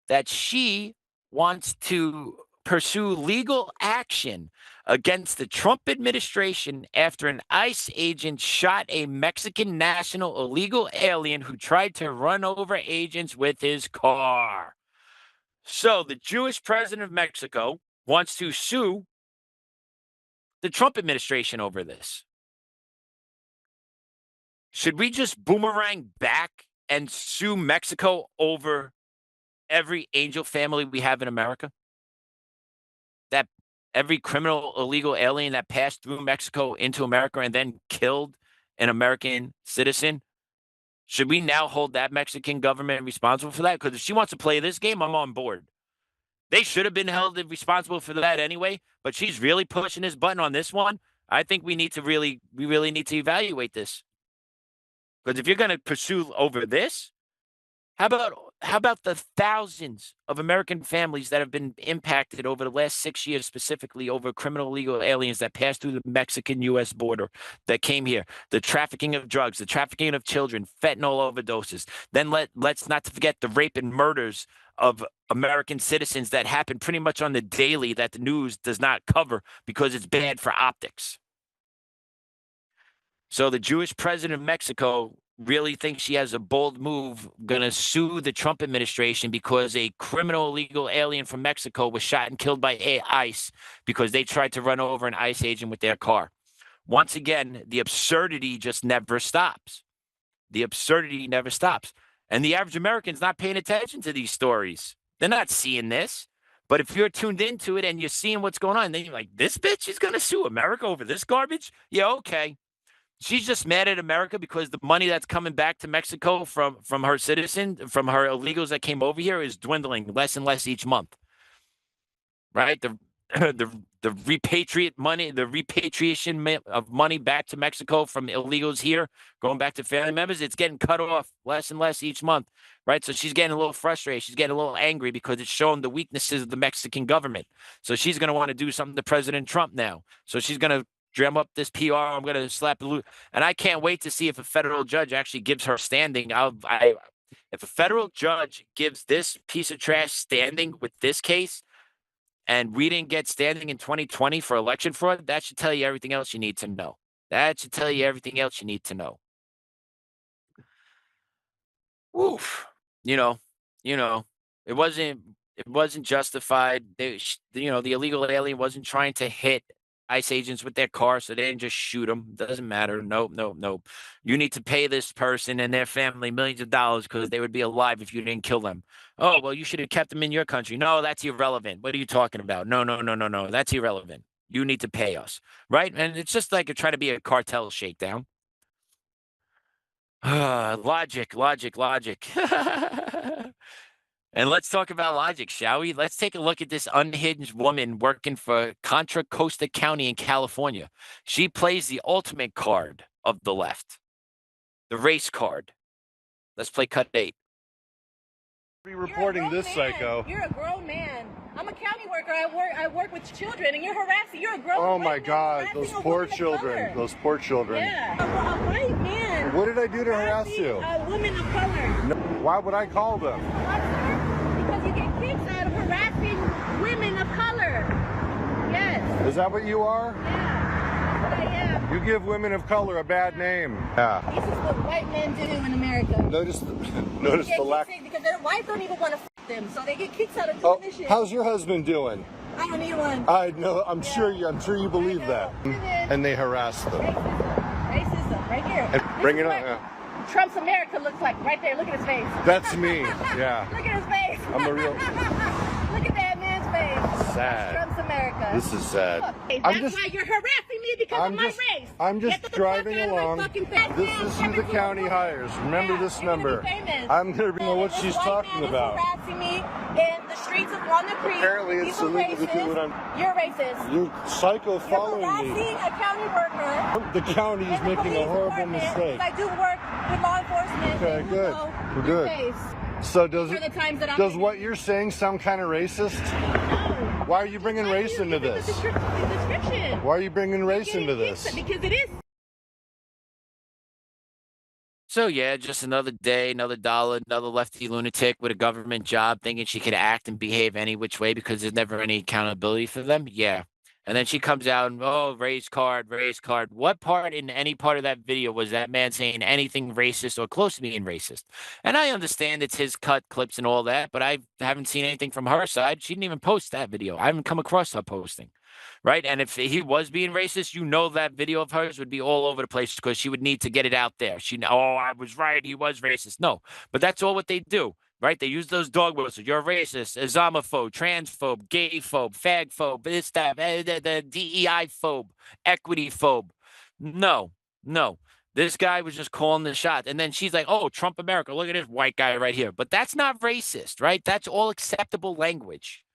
that she wants to pursue legal action against the Trump administration after an ICE agent shot a Mexican national illegal alien who tried to run over agents with his car. So the Jewish president of Mexico wants to sue the Trump administration over this. Should we just boomerang back and sue Mexico over every angel family we have in America? That every criminal illegal alien that passed through Mexico into America and then killed an American citizen? Should we now hold that Mexican government responsible for that? Because if she wants to play this game, I'm on board. They should have been held responsible for that anyway, but she's really pushing this button on this one. I think we really need to evaluate this. Because if you're going to pursue over this, how about the thousands of American families that have been impacted over the last 6 years, specifically over criminal illegal aliens that passed through the Mexican-U.S. border that came here, the trafficking of drugs, the trafficking of children, fentanyl overdoses. Then let's not forget the rape and murders of American citizens that happen pretty much on the daily that the news does not cover because it's bad for optics. So the Jewish president of Mexico really thinks she has a bold move, going to sue the Trump administration because a criminal illegal alien from Mexico was shot and killed by ICE because they tried to run over an ICE agent with their car. Once again, the absurdity just never stops. The absurdity never stops. And the average American's not paying attention to these stories. They're not seeing this. But if you're tuned into it and you're seeing what's going on, then you're like, this bitch is going to sue America over this garbage? Yeah, okay. She's just mad at America because the money that's coming back to Mexico from her citizen, from her illegals that came over here is dwindling less and less each month. Right? The repatriation of money back to Mexico from illegals here, going back to family members, it's getting cut off less and less each month. Right? So she's getting a little frustrated. She's getting a little angry because it's showing the weaknesses of the Mexican government. So she's going to want to do something to President Trump now. So she's going to drum up this PR. I'm going to slap the loot. And I can't wait to see if a federal judge actually gives her standing. If a federal judge gives this piece of trash standing with this case, and we didn't get standing in 2020 for election fraud, that should tell you everything else you need to know. That should tell you everything else you need to know. Oof. You know, it wasn't justified. The illegal alien wasn't trying to hit ICE agents with their car, so they didn't just shoot them. Doesn't matter. Nope. You need to pay this person and their family millions of dollars because they would be alive if you didn't kill them. Oh, well, you should have kept them in your country. No, that's irrelevant. What are you talking about? No. That's irrelevant. You need to pay us, right? And it's just like trying to be a cartel shakedown. Logic. And let's talk about logic, shall we? Let's take a look at this unhinged woman working for Contra Costa County in California. She plays the ultimate card of the left, the race card. Let's play cut 8. Be reporting this psycho. You're a grown man. I'm a county worker. I work with children, and you're harassing. You're a grown. Oh my God, those poor children. Those poor children. Yeah, a white man. What did I do to harass you? A woman of color. No, why would I call them? Because you get kicks out of harassing women of color. Yes. Is that what you are? Yeah, that's what I am. You give women of color a bad name. Yeah. This is what white men do in America. Notice the lack. Because their wives don't even want to f them, so they get kicks out of doing this shit. How's your husband doing? I don't need one. I know. I'm sure you believe that. And they harass them. Racism, right here. And bring it on. Trump's America looks like right there. Look at his face. That's me. Yeah. Look at his face. I'm a real. Look at that man's face. sad. Trump's America. This is sad. That's why you're harassing me because of my race. I'm just Get the driving fuck out of my along. fucking face. This is who the county hires. Remember this number. I'm going to know what she's talking about. Harassing me in the streets of Walnut Creek. Apparently it's He's a illegal to do what I'm... You're racist. You psycho following You're me. harassing a county worker. The county is in the making a police horrible department, mistake. 'cause I do work with law enforcement. Okay, and good. know We're your good. face. So does These are the times that I'm does in. what you're saying sound kind of racist? No. Why are you bringing race into this? The description. Why are you bringing race into this? Because it is. So yeah, just another day, another dollar, another lefty lunatic with a government job thinking she could act and behave any which way because there's never any accountability for them. Yeah. And then she comes out and, oh, race card, race card. What part in any part of that video was that man saying anything racist or close to being racist? And I understand it's his cut clips and all that, but I haven't seen anything from her side. She didn't even post that video. I haven't come across her posting. Right. And if he was being racist, you know, that video of hers would be all over the place because she would need to get it out there. Oh, I was right. He was racist. No, but that's all what they do. Right. They use those dog whistles. You're a racist, Islamophobe, transphobe, gayphobe, fagphobe, this, that, the DEI phobe, equity phobe. No. This guy was just calling the shot. And then she's like, oh, Trump America. Look at this white guy right here. But that's not racist. Right. That's all acceptable language.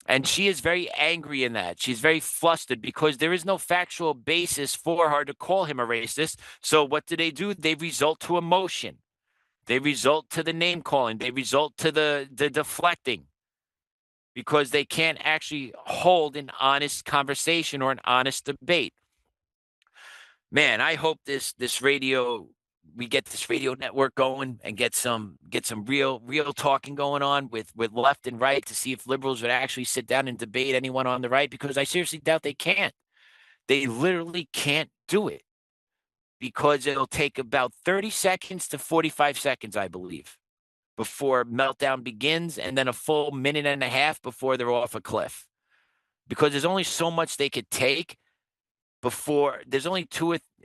And she is very angry in that. She's very flustered because there is no factual basis for her to call him a racist. So what do? They resort to emotion. They resort to the name calling. They resort to the deflecting because they can't actually hold an honest conversation or an honest debate. Man, I hope we get this radio network going and get some real talking going on with left and right to see if liberals would actually sit down and debate anyone on the right, because I seriously doubt they can't. They literally can't do it because it'll take about 30 seconds to 45 seconds, I believe, before meltdown begins, and then a full minute and a half before they're off a cliff, because there's only so much they could take before there's only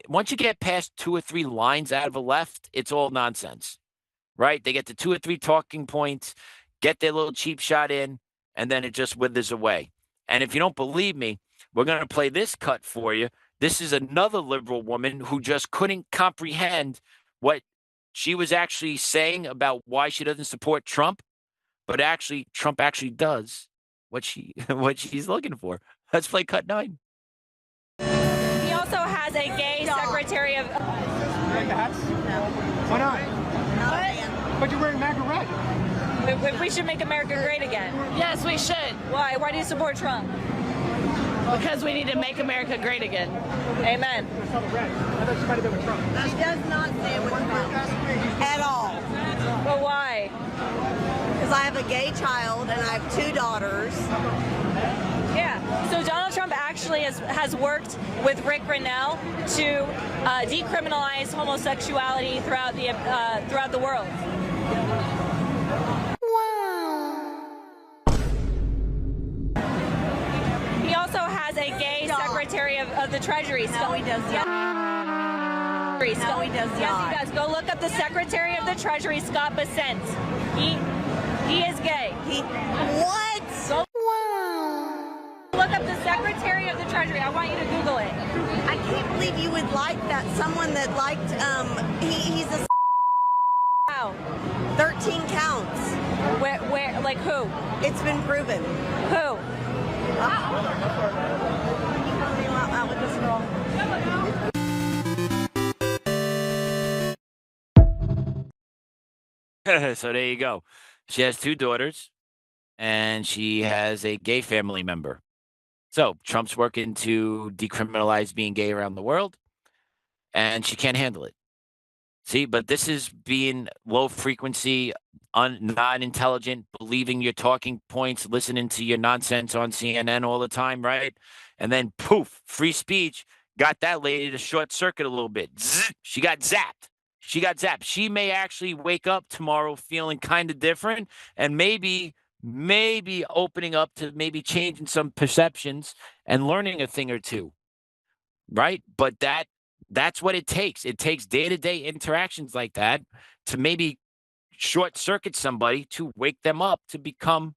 once you get past 2 or 3 lines out of a left, it's all nonsense, right? They get to 2 or 3 talking points, get their little cheap shot in, and then it just withers away. And if you don't believe me, we're going to play this cut for you. This is another liberal woman who just couldn't comprehend what she was actually saying about why she doesn't support Trump, but actually Trump actually does what she's looking for. Let's play cut 9. He also has a gay secretary of... Wearing the hats? No. Why not? What? But you're wearing MAGA red. We should make America great again. Yes, we should. Why? Why do you support Trump? Because we need to make America great again. Amen. I thought she might have been with Trump. She does not stand with Trump at all. But why? Because I have a gay child and I have 2 daughters. Yeah. So Donald Trump actually has worked with Rick Grinnell to decriminalize homosexuality throughout the world. He also has a gay secretary of the Treasury. No, he does not. No, he does not. Yes, he does. Go look up the Secretary of the Treasury, Scott Bessent. He is gay. What? Go look up the Secretary of the Treasury. I want you to Google it. I can't believe you would like that. Someone that liked, he's a... How? 13 counts. Where, like who? It's been proven. Who? Out with this girl. So there you go. She has 2 daughters, and she has a gay family member. So Trump's working to decriminalize being gay around the world, and she can't handle it. See, but this is being low frequency, not intelligent, believing your talking points, listening to your nonsense on CNN all the time, right? And then poof, free speech got that lady to short circuit a little bit. Zzz, she got zapped. She may actually wake up tomorrow feeling kind of different, and maybe opening up to maybe changing some perceptions and learning a thing or two, right? But that's what it takes. It takes day-to-day interactions like that to maybe short circuit somebody to wake them up to become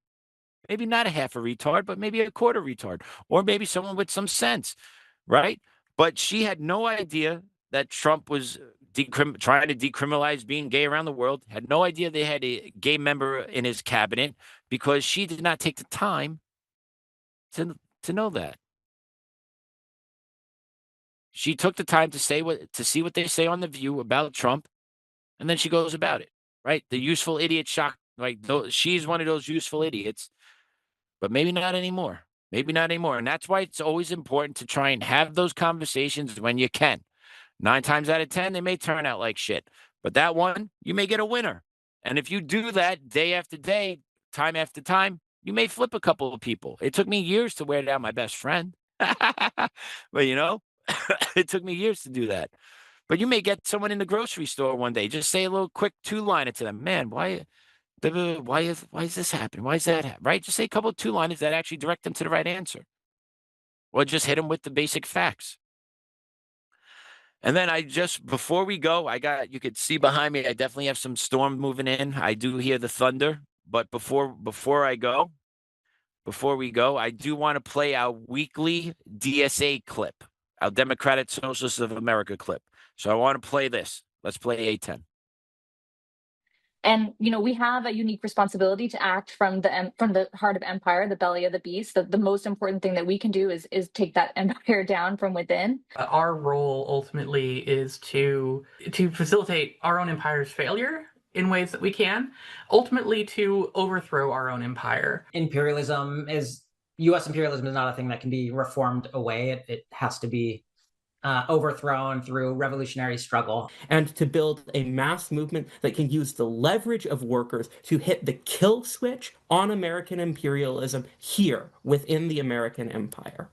Maybe not a half a retard, but maybe a quarter retard, or maybe someone with some sense, right? But she had no idea that Trump was trying to decriminalize being gay around the world, had no idea they had a gay member in his cabinet because she did not take the time to know that. She took the time to see what they say on The View about Trump, and then she goes about it, right? The useful idiot shock, like she's one of those useful idiots, but maybe not anymore. Maybe not anymore. And that's why it's always important to try and have those conversations when you can. 9 times out of 10, they may turn out like shit, but that one, you may get a winner. And if you do that day after day, time after time, you may flip a couple of people. It took me years to wear down my best friend. But, it took me years to do that. But you may get someone in the grocery store one day. Just say a little quick 2-liner to them. Man, why is this happening? Why is that right? Just say a couple of 2-liners that actually direct them to the right answer. Or just hit them with the basic facts. And then before we go, you could see behind me, I definitely have some storm moving in. I do hear the thunder, but before we go, I do want to play our weekly DSA clip, our Democratic Socialists of America clip. So I want to play this. Let's play A10. And, we have a unique responsibility to act from the heart of empire, the belly of the beast. The most important thing that we can do is take that empire down from within. Our role ultimately is to facilitate our own empire's failure in ways that we can, ultimately to overthrow our own empire. U.S. imperialism is not a thing that can be reformed away. It has to be overthrown through revolutionary struggle. And to build a mass movement that can use the leverage of workers to hit the kill switch on American imperialism here within the American empire.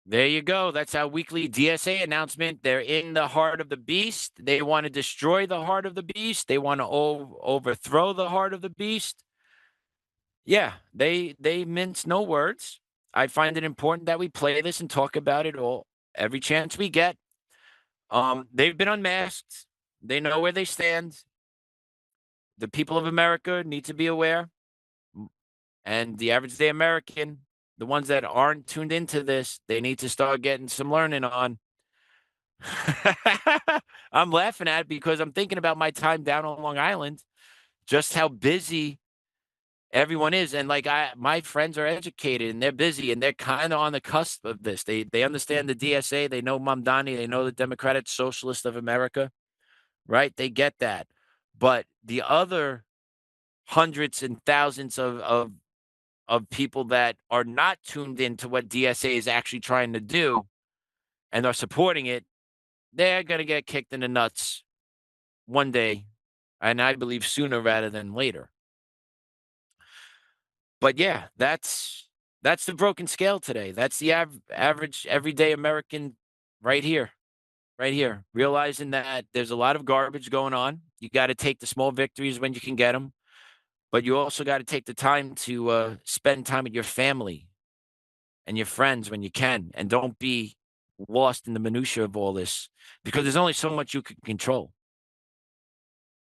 There you go. That's our weekly DSA announcement. They're in the heart of the beast. They want to destroy the heart of the beast. They want to overthrow the heart of the beast. Yeah, they mince no words. I find it important that we play this and talk about it all every chance we get. They've been unmasked. They know where they stand. The people of America need to be aware. And the average day American, the ones that aren't tuned into this, they need to start getting some learning on. I'm laughing at it because I'm thinking about my time down on Long Island, just how busy everyone is. And my friends are educated and they're busy and they're kind of on the cusp of this. They understand the DSA. They know Mamdani. They know the Democratic Socialist of America, right? They get that. But the other hundreds and thousands of people that are not tuned into what DSA is actually trying to do and are supporting it, they're going to get kicked in the nuts one day. And I believe sooner rather than later. But yeah, that's the broken scale today. That's the average everyday American right here, realizing that there's a lot of garbage going on. You got to take the small victories when you can get them, but you also got to take the time to spend time with your family and your friends when you can, and don't be lost in the minutia of all this because there's only so much you can control.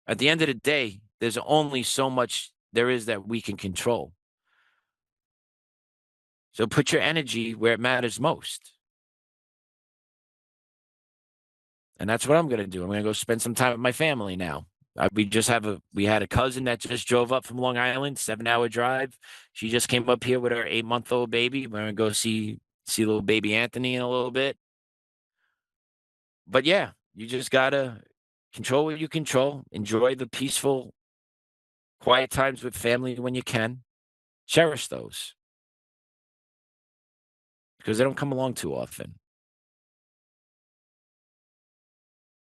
At the end of the day, there's only so much there is that we can control. So put your energy where it matters most. And that's what I'm going to do. I'm going to go spend some time with my family now. We had a cousin that just drove up from Long Island, 7-hour drive. She just came up here with her 8-month-old baby. We're going to go see little baby Anthony in a little bit. But yeah, you just got to control what you control. Enjoy the peaceful, quiet times with family when you can. Cherish those. Because they don't come along too often.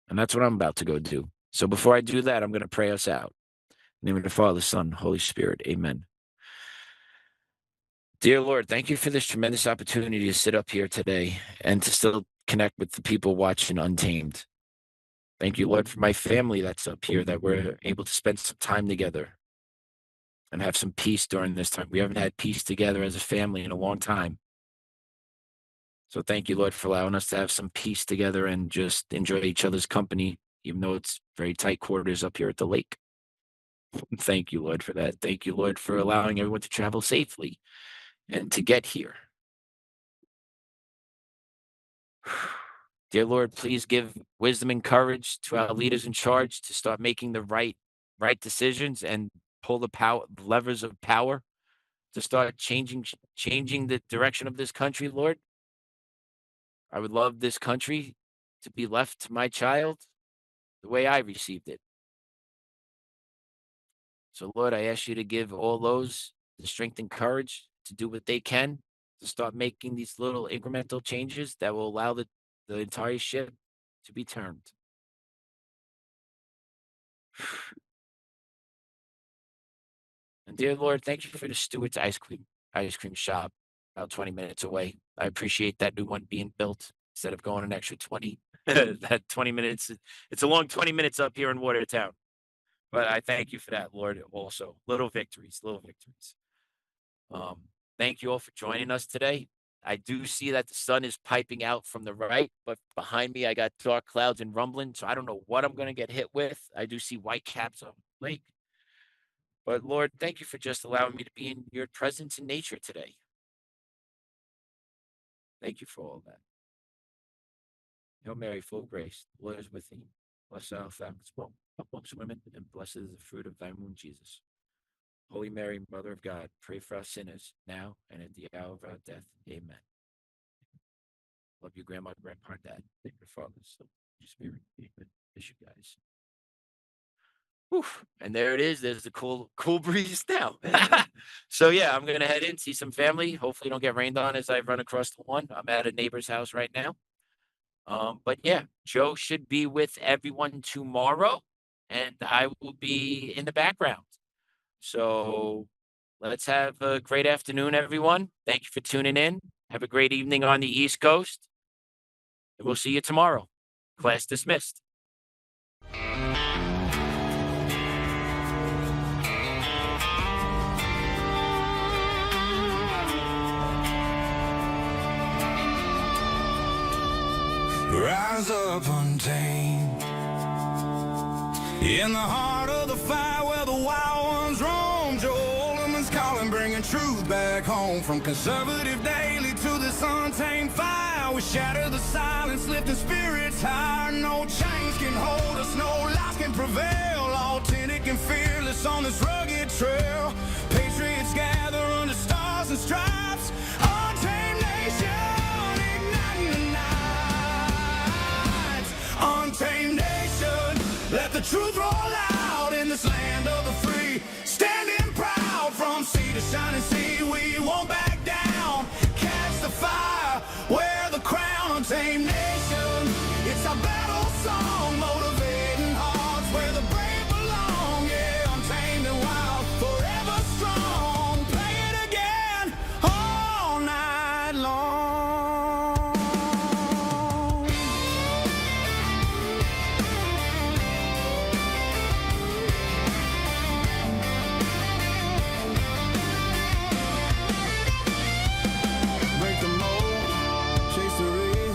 And that's what I'm about to go do. So before I do that, I'm going to pray us out. In the name of the Father, Son, Holy Spirit. Amen. Dear Lord, thank you for this tremendous opportunity to sit up here today and to still connect with the people watching Untamed. Thank you, Lord, for my family that's up here, that we're able to spend some time together and have some peace during this time. We haven't had peace together as a family in a long time. So thank you, Lord, for allowing us to have some peace together and just enjoy each other's company, even though it's very tight quarters up here at the lake. Thank you, Lord, for that. Thank you, Lord, for allowing everyone to travel safely and to get here. Dear Lord, please give wisdom and courage to our leaders in charge to start making the right decisions and pull the levers of power to start changing the direction of this country, Lord. I would love this country to be left to my child the way I received it. So, Lord, I ask you to give all those the strength and courage to do what they can to start making these little incremental changes that will allow the entire ship to be turned. And dear Lord, thank you for the Stewart's ice cream shop about 20 minutes away. I appreciate that new one being built instead of going an extra 20. That 20 minutes, it's a long 20 minutes up here in Watertown. But I thank you for that, Lord, also. Little victories. Thank you all for joining us today. I do see that the sun is piping out from the right, but behind me I got dark clouds and rumbling, so I don't know what I'm going to get hit with. I do see white caps on the lake. But Lord, thank you for just allowing me to be in your presence in nature today. Thank you for all that. Hail Mary, full of grace, the Lord is with thee. Blessed art thou amongst women, and blessed is the fruit of thy womb, Jesus. Holy Mary, Mother of God, pray for us sinners, now and at the hour of our death. Amen. Love you, Grandma, Grandpa, Dad. Thank your fathers, your spirit. Amen. Miss you guys. Oof. And there it is. There's the cool breeze now. So yeah, I'm gonna head in, see some family. Hopefully don't get rained on as I run across the one. I'm at a neighbor's house right now. But yeah, Joe should be with everyone tomorrow, and I will be in the background. So let's have a great afternoon, everyone. Thank you for tuning in. Have a great evening on the East Coast. And we'll see you tomorrow. Class dismissed. Rise up untamed in the heart of the fire where the wild ones roam. Joe Oltmann's calling, bringing truth back home. From conservative daily to this untamed fire, we shatter the silence, lifting spirits higher. No chains can hold us, no lies can prevail. Authentic and fearless on this rugged trail. Patriots gather under stars and stripes. Untamed nation, igniting the night. Untamed nation, let the truth roll out in this land of the free. Standing proud from sea to shining sea, we won't back down. Catch the fire, wear the crown. Untamed nation, it's our battle song, motivating hearts where the brave belong. Yeah, untamed and wild, forever strong. Play it again all night long. Break the mold, chase the real,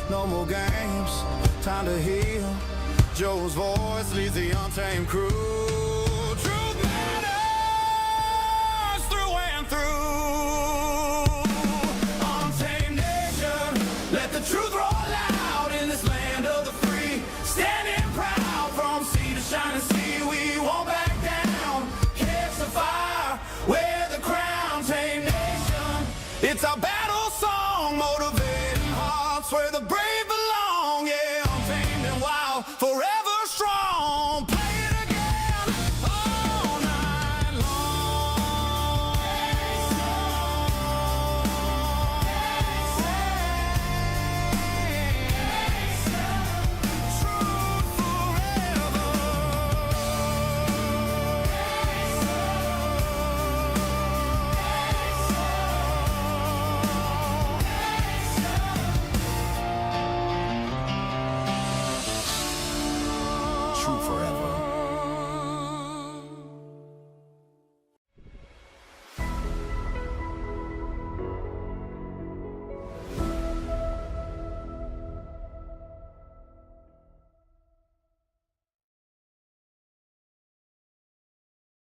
no more games, time to heal. Joe's voice leads the untamed crew. Truth matters through and through. Untamed nation, let the truth roll out in this land of the free. Standing proud from sea to shining sea, we won't back down. Catch the fire, wear the crown. Untamed nation, it's our battle song, motivating hearts where the brave